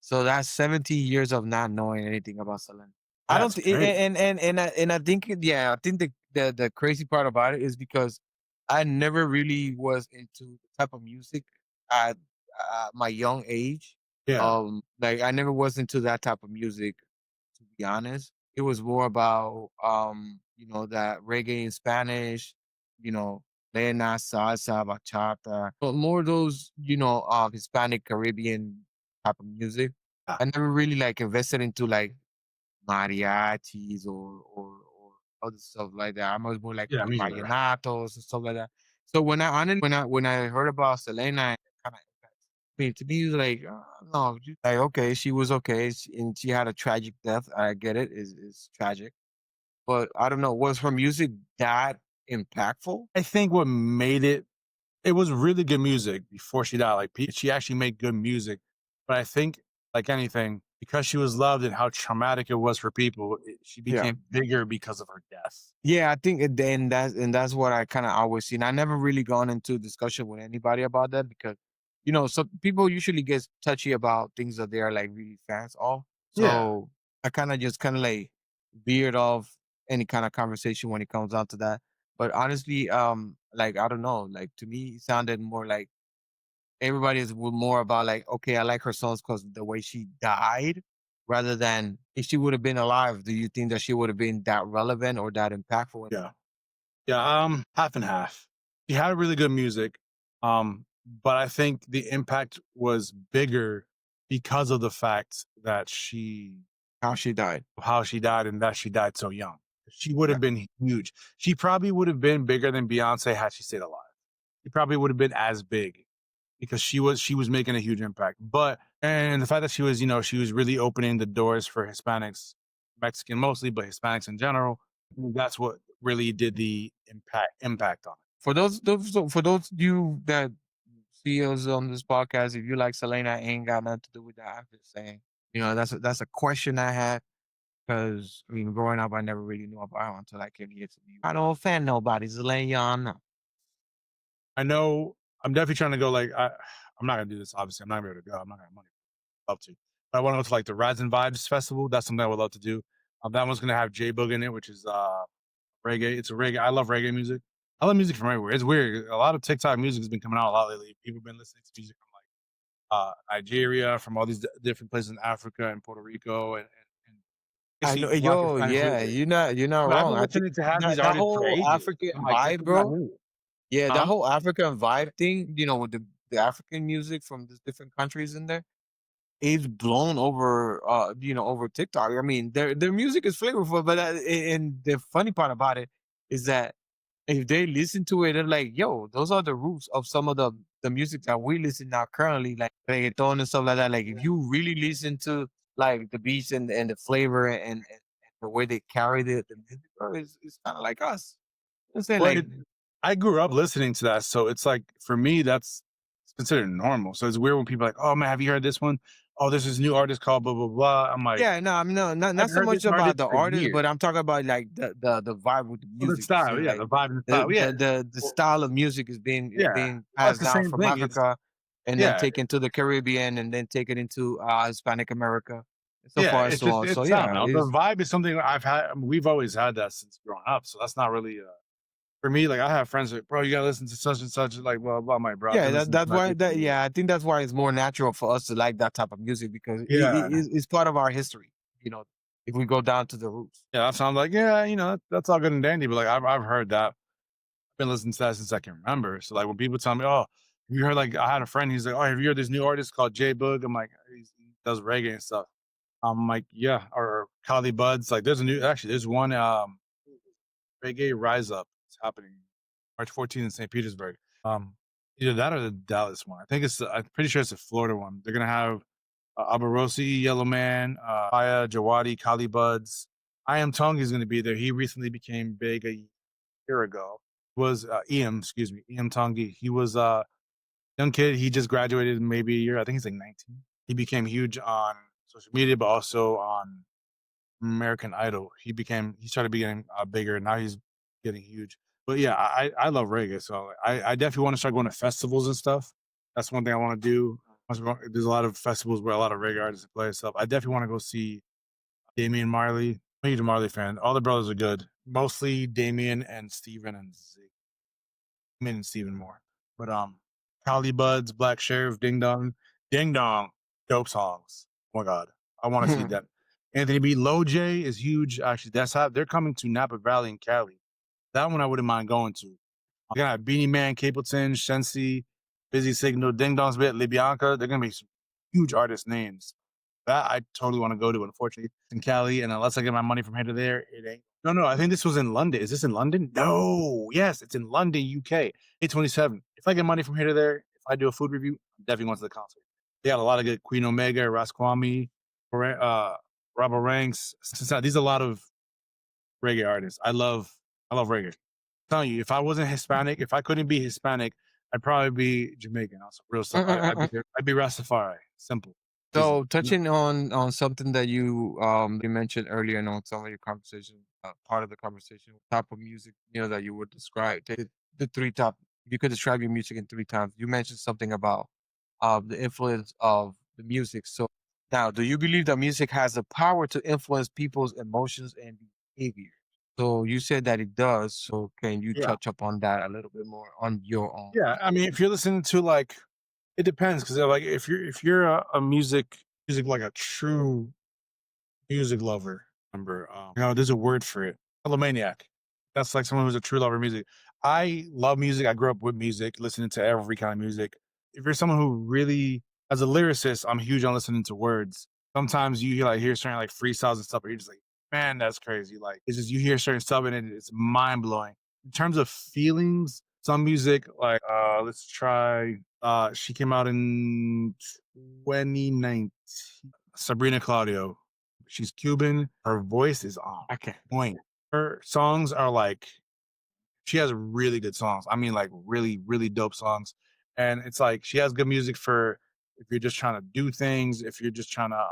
So that's 70 years of not knowing anything about Selena. I don't that's th- crazy. and I think I think the crazy part about it is because I never really was into the type of music at my young age. Yeah, Like I never was into that type of music, to be honest. It was more about that reggae in Spanish, you know, Lena, salsa, bachata, but more those, Hispanic Caribbean type of music. yeah, I never really like invested into like mariachis or other stuff like that. I'm always more like yeah. with Me either. vallenatos and stuff like that. So when I heard about Selena, it kind of me to me, it was like, no, like okay, she was okay, and she had a tragic death. I get it, is tragic, but I don't know, was her music that impactful? I think what made it was really good music before she died. Like she actually made good music, but I think like anything, because she was loved and how traumatic it was for people, she Yeah. became bigger because of her death. Yeah, I think that's what I kind of always seen. I never really gone into discussion with anybody about that because some people usually get touchy about things that they are like really fans of. Yeah, So I kind of like veered off any kind of conversation when it comes down to that. But honestly, like I don't know, like to me, it sounded more like everybody is more about like, okay, I like her songs because the way she died, rather than if she would have been alive. Do you think that she would have been that relevant or that impactful? yeah. Yeah, half and half. She had really good music, but I think the impact was bigger because of the fact that How she died? how she died and that she died so young. She would Yeah, have been huge. She probably would have been bigger than Beyonce had she stayed alive. She probably would have been as big because she was making a huge impact. But and the fact that she was really opening the doors for Hispanics, Mexican mostly, but Hispanics in general. That's what really did the impact on it. For those you that see us on this podcast, if you like Selena, ain't got nothing to do with that. I'm just saying, that's a question I had because I mean, growing up, I never really knew about her until I came here to you. I don't offend nobody, just letting y'all know. I know I'm definitely trying to go like I'm not gonna do this. Obviously, I'm not gonna be able to go. I'm not gonna have money. Love to. But I want to go to like the Rise and Vibes Festival. That's something I would love to do. That one's gonna have J Boog in it, which is reggae. It's a reggae. I love reggae music. I love music from everywhere. It's weird. A lot of TikTok music has been coming out a lot lately. People have been listening to music from like Nigeria, from all these different places in Africa and Puerto Rico, and I basically know, black and yo, Spanish yeah, music. you're not But I've wrong. been I think listening to have these that artists for whole ages. African I'm like, this vibe, is not bro. new. Yeah, that Huh? whole African vibe thing, with the African music from the different countries in there, it's blown over, over TikTok. I mean, their music is flavorful, but and the funny part about it is that if they listen to it, they're like, "Yo, those are the roots of some of the music that we listen now currently, like reggaeton and stuff like that." Like, if you really listen to like the beats and the flavor and the way they carry the music, bro, it's kind of like us. I'm saying, Well, like, I grew up listening to that, so it's like for me that's it's considered normal. So it's weird when people are like, "Oh man, have you heard this one? Oh, there's this new artist called blah blah blah." I'm like, yeah, no, I'm no, not I've so heard much this about artist the for artist, years. but I'm talking about like the vibe with the Oh, the music. You see, style, yeah, like the vibe and the the style, yeah. the the Well, style of music is being is yeah, being well, that's passed the down same from thing. It's Africa and then yeah, taken to the Caribbean and then taken into Hispanic America and so yeah. far and It's so just on. So it's I don't yeah, know. The vibe is something I've had. I mean, we've always had that since growing up. So that's not really for me. Like I have friends like, bro, you gotta listen to such and such. Like, blah blah. My bro, I've yeah, been listening to that's that why beat for that years. yeah, I think that's why it's more natural for us to like that type of music because Yeah, it's part of our history. You know, if we go down to the roots. yeah. That sounds like yeah, that's all good and dandy. But like I've heard that. I've been listening to that since I can remember. So like when people tell me, "Oh, have you heard?" Like I had a friend. He's like, "Oh, have you heard this new artist called J Boog?" I'm like, he does reggae and stuff. I'm like, yeah, or Kali Buds. Like there's a new actually there's one reggae rise up. It's happening March 14th in St. Petersburg. Either that or the Dallas one. I think I'm pretty sure it's the Florida one. They're gonna have Abarosi, Yellow Man, Aya, Jawadi, Kali Buds. I Am Tongi is gonna be there. He recently became big a year ago. Was excuse me, Iam Tongi. He was a young kid. He just graduated maybe a year. I think he's like 19. He became huge on social media, but also on American Idol. He started getting bigger. Now he's getting huge. But yeah, I love reggae. So I definitely want to start going to festivals and stuff. That's one thing I want to do. There's a lot of festivals where a lot of reggae artists play and stuff. I definitely want to go see Damian Marley. I'm a huge Marley fan. All the brothers are good. Mostly Damian and Steven and Zig. Damian and Steven more. But Cali Buds, Black Sheriff, Ding Dong, dope songs. Oh my god, I want to see that. Anthony B. Low J is huge. Actually, that's how they're coming to Napa Valley in Cali. That one I wouldn't mind going to. I'm gonna have Beanie Man, Capleton, Shensi, Busy Signal, Ding Dong's Bit, Libianca. They're gonna be some huge artist names. That I totally want to go to. Unfortunately, it's in Cali, and unless I get my money from here to there, it ain't. No, no. I think this was in London. Is this in London? No. Yes, it's in London, UK. 827. If I get money from here to there, if I do a food review, I'm definitely going to the concert. They got a lot of good Queen Omega, Rasquami, Robert Ranks. These are a lot of reggae artists. I love reggae. I'm telling you, if I wasn't Hispanic, if I couldn't be Hispanic, I'd probably be Jamaican. Also, real stuff. I'd be Rastafari. Simple, easy. So touching on something that you mentioned earlier and on some of your conversation, part of the conversation, type of music that you would describe the three top. You could describe your music in three times. You mentioned something about the influence of the music. So now, do you believe that music has the power to influence people's emotions and behavior? So you said that it does. So can you Yeah. touch up on that a little bit more on your own? Yeah, I mean, if you're listening to like, it depends because like if you're a music like a true music lover, remember, there's a word for it, melomaniac. That's like someone who's a true lover of music. I love music. I grew up with music, listening to every kind of music. If you're someone who really, as a lyricist, I'm huge on listening to words. Sometimes you hear certain like freestyles and stuff, where you're just like, man, that's crazy. Like it's just you hear certain stuff and it's mind blowing. In terms of feelings, some music like let's try she came out in 2019. Sabrina Claudio. She's Cuban. Her voice is on Okay. point. her songs are like she has really good songs. I mean, like really, really dope songs. And it's like she has good music for if you're just trying to do things, if you're just trying to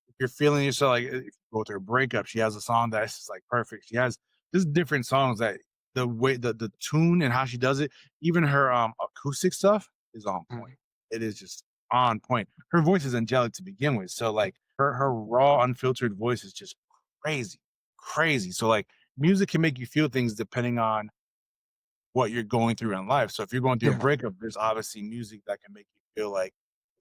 if you're feeling yourself like if you go through a breakup, she has a song that's just like perfect. She has just different songs that the way the tune and how she does it, even her acoustic stuff is on point. Mhm. It is just on point. Her voice is angelic to begin with. So like her raw, unfiltered voice is just crazy, crazy. So like music can make you feel things depending on what you're going through in life. So if you're going through a Yeah. breakup, there's obviously music that can make you feel like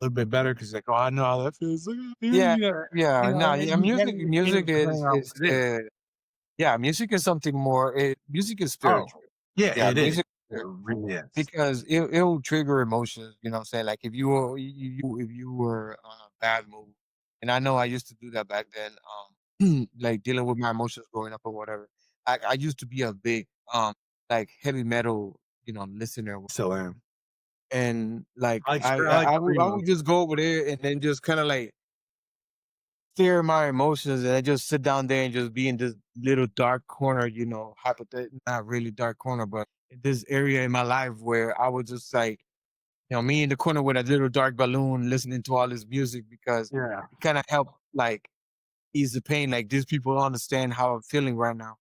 a little bit better because like, oh, I know how that feels. Look at me, Yeah, you yeah, know, no, and yeah, you get it music depending on is, what it is. yeah, music is something more music is Oh, spiritual. yeah, Yeah, it is. music It really is. because it'll trigger emotions, you know what I'm saying? Like, if you were on a bad mood, and I know I used to do that back then, like, dealing with my emotions growing up or whatever. I used to be a big, like, heavy metal, listener, Still am. and, like, I like I screamo. would just go over there and then just kinda, like, clear my emotions, and I just sit down there and just be in this little dark corner, not really dark corner, but in this area in my life where I was just like, me in the corner with a little dark balloon listening to all this music because Yeah. it kind of helped like ease the pain. Like these people understand how I'm feeling right now.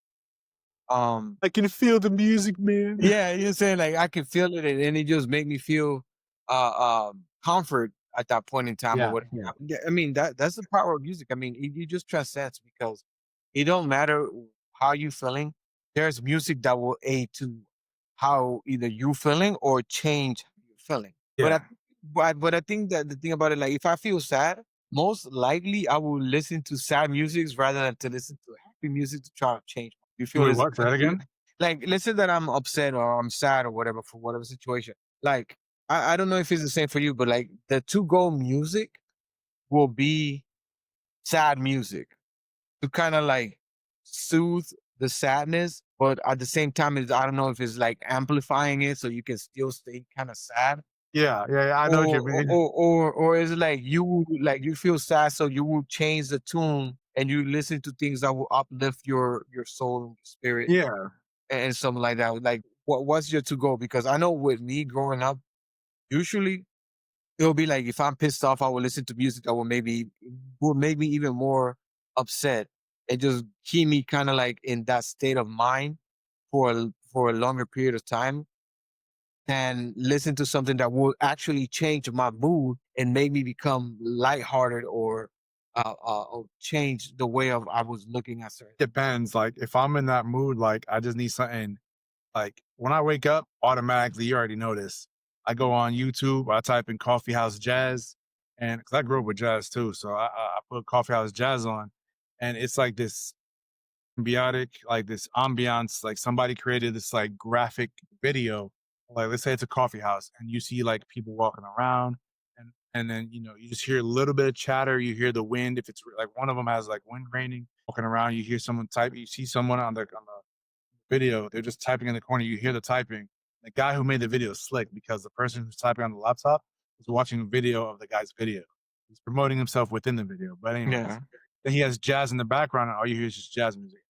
Um, I can feel the music, man. yeah, you're saying like I can feel it, and it just make me feel comfort at that point in time or Yeah, what. yeah. Yeah, I mean that's the power of music. I mean, you just transcends because it don't matter how you feeling. There's music that will aid to how either you feeling or change how you're feeling. But Yeah. I think that the thing about it, like if I feel sad, most likely I will listen to sad music rather than to listen to happy music to try to change. You feel Wait, this what? Say that again? like, let's say that I'm upset or I'm sad or whatever for whatever situation. Like, I don't know if it's the same for you, but like the to go music will be sad music to kind of like soothe the sadness, but at the same time, I don't know if it's like amplifying it so you can still stay kind of sad. Yeah, yeah, yeah. I know what you mean. Or is it like you feel sad, so you will change the tune and you listen to things that will uplift your soul and your spirit Yeah. and something like that. Like, what's your to go? Because I know with me growing up, usually it'll be like if I'm pissed off, I will listen to music that will make me even more upset and just keep me kind of like in that state of mind for a longer period of time than listen to something that will actually change my mood and make me become lighthearted or change the way of I was looking at certain. Depends. Like if I'm in that mood, like I just need something. Like when I wake up, automatically, you already know this. I go on YouTube, I type in coffee house jazz, and because I grew up with jazz too, so I put coffee house jazz on, and it's like this symbiotic, like this ambiance, like somebody created this like graphic video. Like let's say it's a coffee house, and you see like people walking around, and then you just hear a little bit of chatter. You hear the wind. If it's like one of them has like wind raining, walking around, you hear someone type. You see someone on the video, they're just typing in the corner. You hear the typing. The guy who made the video is slick because the person who's typing on the laptop is watching a video of the guy's video. He's promoting himself within the video. But anyways, Yeah. then he has jazz in the background, and all you hear is just jazz music.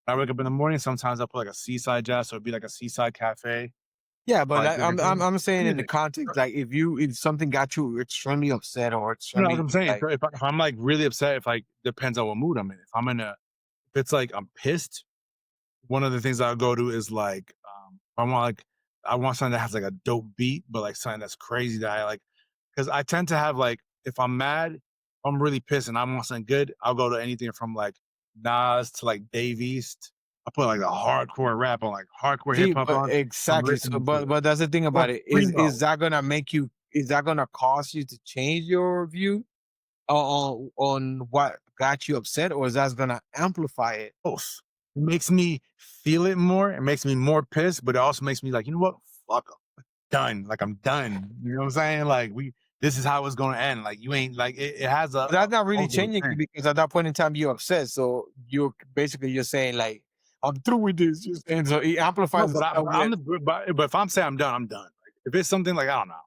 When I wake up in the morning, sometimes I'll put like a seaside jazz, so it'd be like a seaside cafe, Yeah, but like different things. I'm saying in the Anything. context, like if something got you extremely upset or You know what extremely I'm saying? like If I'm like really upset, if like depends on what mood I'm in. If it's like I'm pissed, one of the things I'll go to is like, I want something that has like a dope beat, but like something that's crazy that I like. Because I tend to have like, if I'm mad, if I'm really pissed and I want something good, I'll go to anything from like Nas to like Dave East. I put like a hardcore rap on, like hardcore hip see, hop but on. I'm exactly. So, listening to it. but that's the thing Or about it. Is screamo. that gonna make you? Is that gonna cause you to change your view on what got you upset, or is that gonna amplify it? Both. It makes me feel it more. It makes me more pissed, but it also makes me like, you know what? Fuck 'em. Done. Like I'm done. You know what I'm saying? Like this is how it's gonna end. Like you ain't like it has But that's not really both of those changing you things. because at that point in time you're upset. So you're basically just saying like, I'm through with this. And so it No, amplifies but itself with but if I'm saying I'm done, I'm done. Like if it's something like I don't know.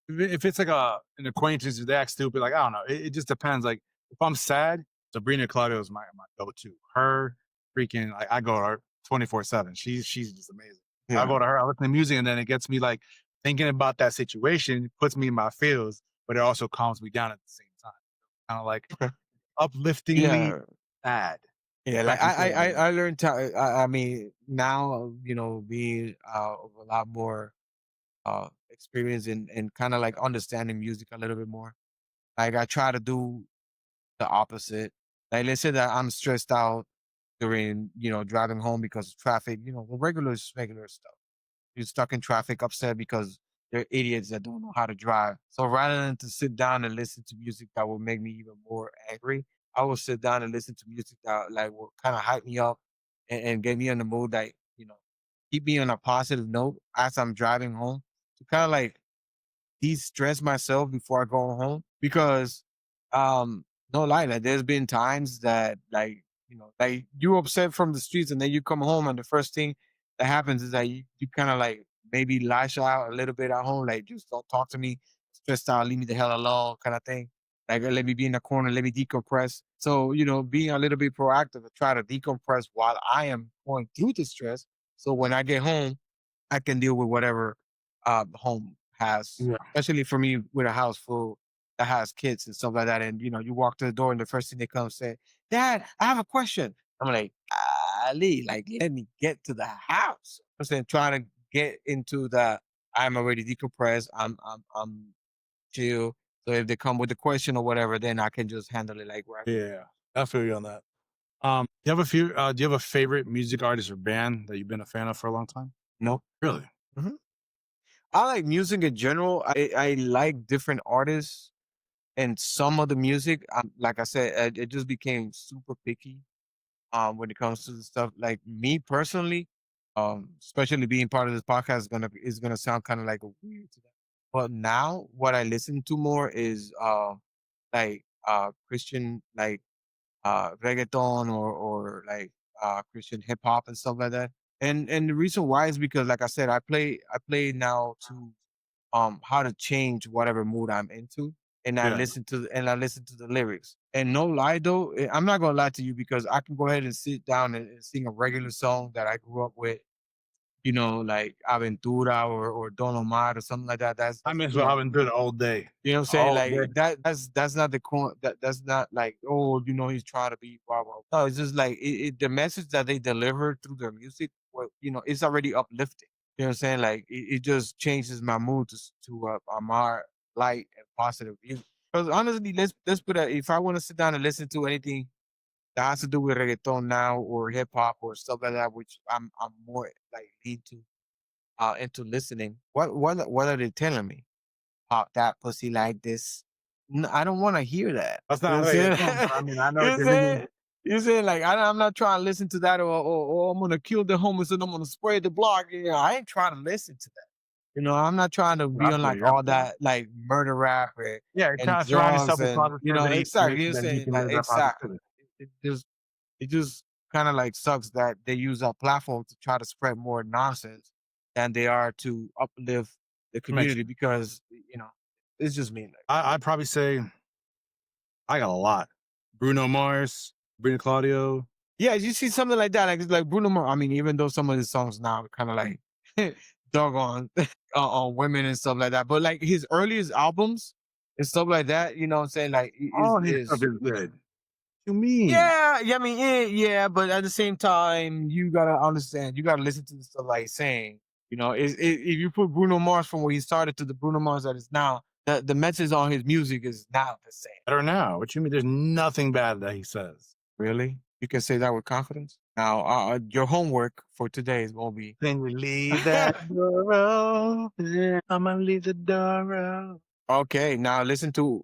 If it's like an acquaintance who they act stupid, like I don't know. It just depends. Like if I'm sad, Sabrina Claudio is my go-to. Her freaking like I go to her 24/7. She's just amazing. I Yeah. go to her, I listen to music, and then it gets me like thinking about that situation, puts me in my feels, but it also calms me down at the same time. Kind of like Okay. upliftingly Yeah. sad. Yeah, like Makes me feel a lot better. I learned to I mean, now, being, of a lot more, experience and kinda, like, understanding music a little bit more. Like, I try to do the opposite. Like, let's say that I'm stressed out during, driving home because of traffic, the regular stuff. You're stuck in traffic, upset because they're idiots that don't know how to drive. So rather than to sit down and listen to music that will make me even more angry, I will sit down and listen to music that like will kind of hype me up and get me in the mood that, keep me on a positive note as I'm driving home to kind of like de-stress myself before I go home because no lie, like there's been times that like like you upset from the streets and then you come home and the first thing that happens is that you kind of like maybe lash out a little bit at home, like just don't talk to me, stressed out, leave me the hell alone kind of thing. Like let me be in the corner, let me decompress. So, being a little bit proactive to try to decompress while I am going through the stress. So when I get home, I can deal with whatever home has, Yeah. especially for me with a house full that has kids and stuff like that. And you walk to the door and the first thing they come say, "Dad, I have a question." I'm like, Ali, like let me get to the house. I'm saying trying to get into the I'm already decompressed. I'm chill. So if they come with a question or whatever, then I can just handle it like right. Yeah. I feel you on that. Do you have a favorite music artist or band that you've been a fan of for a long time? No. Really? Mhm. I like music in general. I like different artists and some of the music. Like I said, it just became super picky. When it comes to the stuff like me personally, especially being part of this podcast is gonna sound kind of like a weird to them. But now what I listen to more is like Christian like reggaeton or like Christian hip hop and stuff like that. And the reason why is because like I said, I play now to how to change whatever mood I'm into. And Yeah. I listen to the lyrics. And no lie though, I'm not gonna lie to you because I can go ahead and sit down and sing a regular song that I grew up with, like Aventura or Don Omar or something like that. I That's miss what I've been doing all day. you know what I'm saying? All day. Like that's not the that's not like, oh, he's trying to be blah blah. No, it's just like the message that they deliver through their music, well, it's already uplifting. You know what I'm saying? Like it just changes my mood to a more light and positive view. Because honestly, let's put it, if I want to sit down and listen to anything that has to do with reggaeton now or hip hop or stuff like that, which I'm more like lead to into listening. What are they telling me? Pop that pussy like this. I don't want to hear that. That's You know not what I'm reggaeton, saying? but I mean, I know you know what what I'm you saying? mean. You saying like I'm not trying to listen to that or I'm gonna kill the homeless and I'm gonna spray the block. Yeah, I ain't trying to listen to that. I'm not trying to be I on feel like you. I all feel you. that like murder rap Yeah, you're and trying to surround drugs yourself with and positivity to exactly. make You're sure that you saying can like live that exactly. positivity. It just kind of like sucks that they use our platform to try to spread more nonsense than they are to uplift the That makes community sense. because it's just me. I'd probably say I got a lot. Bruno Mars, Brina Claudio. Yeah, you see something like that, like it's like Bruno Mars. I mean, even though some of his songs now kind of like dog on on women and stuff like that, but like his earliest albums and stuff like that, you know what I'm saying? Like All his stuff is is good. What you mean? yeah, yeah. I mean, yeah, but at the same time, you gotta understand, you gotta listen to the stuff like he's saying. If you put Bruno Mars from where he started to the Bruno Mars that is now, the message on his music is not the same. Better now. What you mean? There's nothing bad that he says. Really, you can say that with confidence. Now, your homework for today is gonna be Then we leave that door open. I'ma leave the door open. okay. Now listen to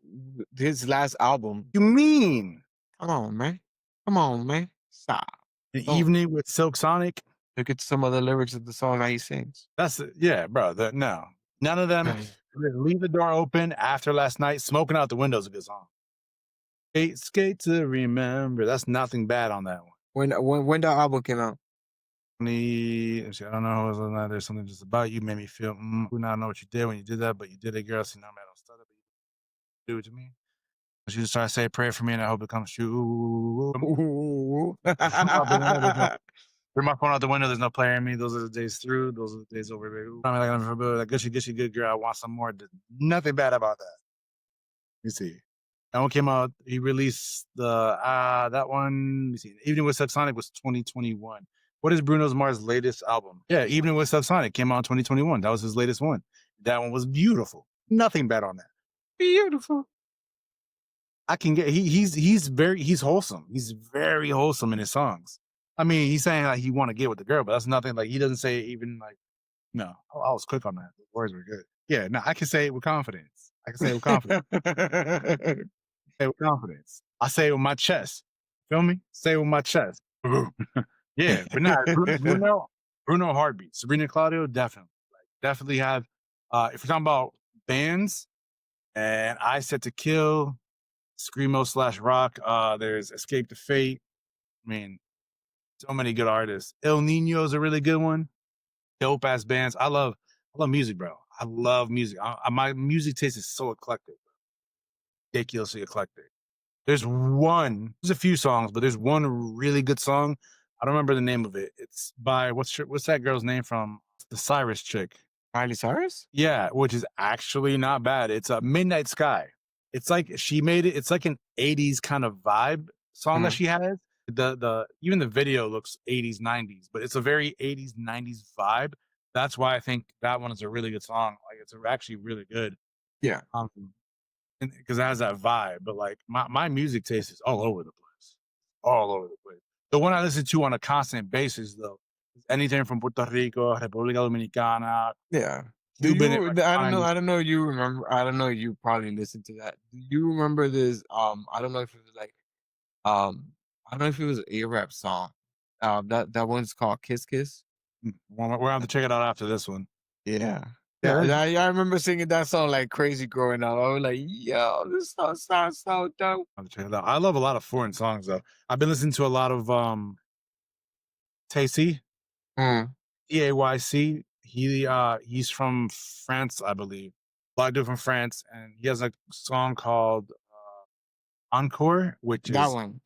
his last album. You mean Come on, man. Come on, man. Stop. an Don't evening with Silk Sonic? look at some of the lyrics of the song that he sings. That's it. Yeah, bro. No, none of them. Okay. Leave the door open after last night. Smoking out the window is a good song. Skate, skate to remember. That's nothing bad on that one. When the album came out? Let's see, I don't know who was on that. There's something just about you made me feel. Do not know what you did when you did that, but you did it, girl. See, now, man, don't stutter, but you do it to me. She just started to say a prayer for me, and I hope it comes true. threw my phone out the window. There's no player in me. Those are the days through. Those are the days over, baby. Ooh, I'm like, like gushy, gushy, good girl. I want some more. There's nothing bad about that. You see. That one came out. He released that one. Let me see. Evening with Subsonic was 2021. What is Bruno Mars' latest album? Yeah, Evening with Subsonic came out in 2021. That was his latest one. That one was beautiful. Nothing bad on that. Beautiful. I can get he's wholesome. He's very wholesome in his songs. I mean, he's saying like he want to get with the girl, but that's nothing like he doesn't say even like no. I was quick on that. The words were good. Yeah, no, I can say it with confidence. I can say it with confidence. Say it with confidence. I say it with my chest. Feel me? Say it with my chest. Yeah, but not Bruno Heartbeat. Sabrina Claudio, definitely. Like definitely have if you're talking about bands and I Set to Kill, Screamo slash rock. There's Escape the Fate. I mean, so many good artists. El Nino is a really good one. Dope ass bands. I love music, bro. I love music. My music taste is so eclectic, ridiculously eclectic. There's a few songs, but there's one really good song. I don't remember the name of it. It's by what's that girl's name from the Cyrus chick? Miley Cyrus? Yeah, which is actually not bad. It's a Midnight Sky. It's like she made it. It's like an '80s kind of vibe song that Mhm. she has. The even the video looks '80s '90s, but it's a very '80s '90s vibe. That's why I think that one is a really good song. Like it's actually really good. Yeah. Um, because it has that vibe. But like my music taste is all over the place, all over the place. The one I listen to on a constant basis though is anything from Puerto Rico, República Dominicana, Yeah. Do Cuban, you like I don't know Chinese. I don't know you remember I don't know you probably listened to that. Do you remember this, I don't know if it was like, I don't know if it was a rap song. That one's called Kiss Kiss? We're gonna have to check it out after this one. Yeah. Yeah, Yeah, there's yeah, I remember singing that song like crazy growing up. I was like, "Yo, this song sounds so dope." I'll have to check it out. I love a lot of foreign songs though. I've been listening to a lot of Tay Mm, EAYC. He's from France, I believe. Black dude from France, and he has a song called Encore, which that is one.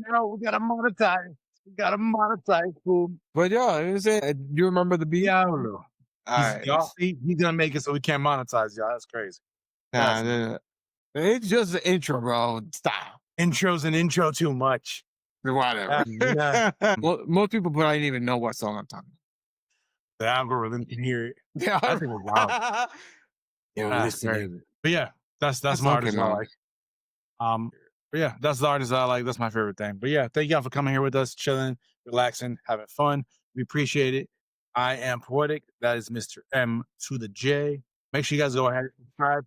no, we gotta monetize. We gotta monetize, fool. But yeah, it was you remember the beat? Diablo. He's Alright. y'all see, he's gonna make it so we can't monetize y'all. That's crazy. Nah, That's nah, it's just the intro, bro. Stop. intros and intro too much. Whatever. Yeah. Well, most people probably didn't even know what song I'm talking The algorithm can hear it. about. That thing was wild. They're That's listening. crazy. But yeah, That that's my song artist came I out. like. But yeah, that's the artist I like. That's my favorite thing. But yeah, thank y'all for coming here with us, chilling, relaxing, having fun. We appreciate it. I am Poetic. That is Mr. M to the J. Make sure you guys go ahead and subscribe.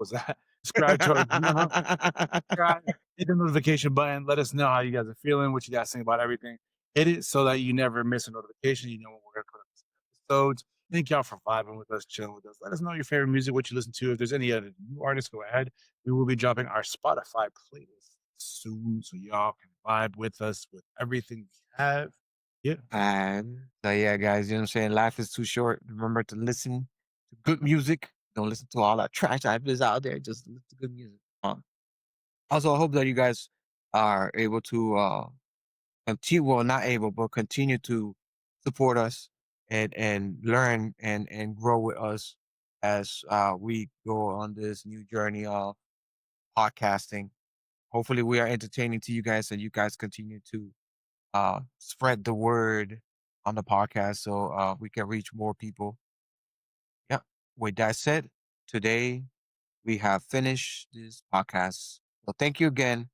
Was that subscribe to our subscribe, hit the notification button. Let us know how you guys are feeling, what you guys think about everything. Hit it so that you never miss a notification. You know when we're gonna put up episodes. Thank y'all for vibing with us, chilling with us. Let us know your favorite music, what you listen to. If there's any other new artists, go ahead. We will be dropping our Spotify playlist soon, so y'all can vibe with us with everything we have. Yeah, And so yeah, guys, you know what I'm saying? Life is too short. Remember to listen to good music. Don't listen to all that trash that is out there. Just listen to good music. Also, I hope that you guys are able to continue, well, not able, but continue to support us and learn and grow with us as we go on this new journey of podcasting. Hopefully, we are entertaining to you guys, and you guys continue to spread the word on the podcast so we can reach more people. Yeah. With that said, today we have finished this podcast. So thank you again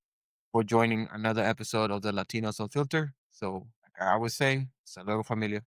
for joining another episode of the Latinos Unfiltered. So, like I would say, saludo familia.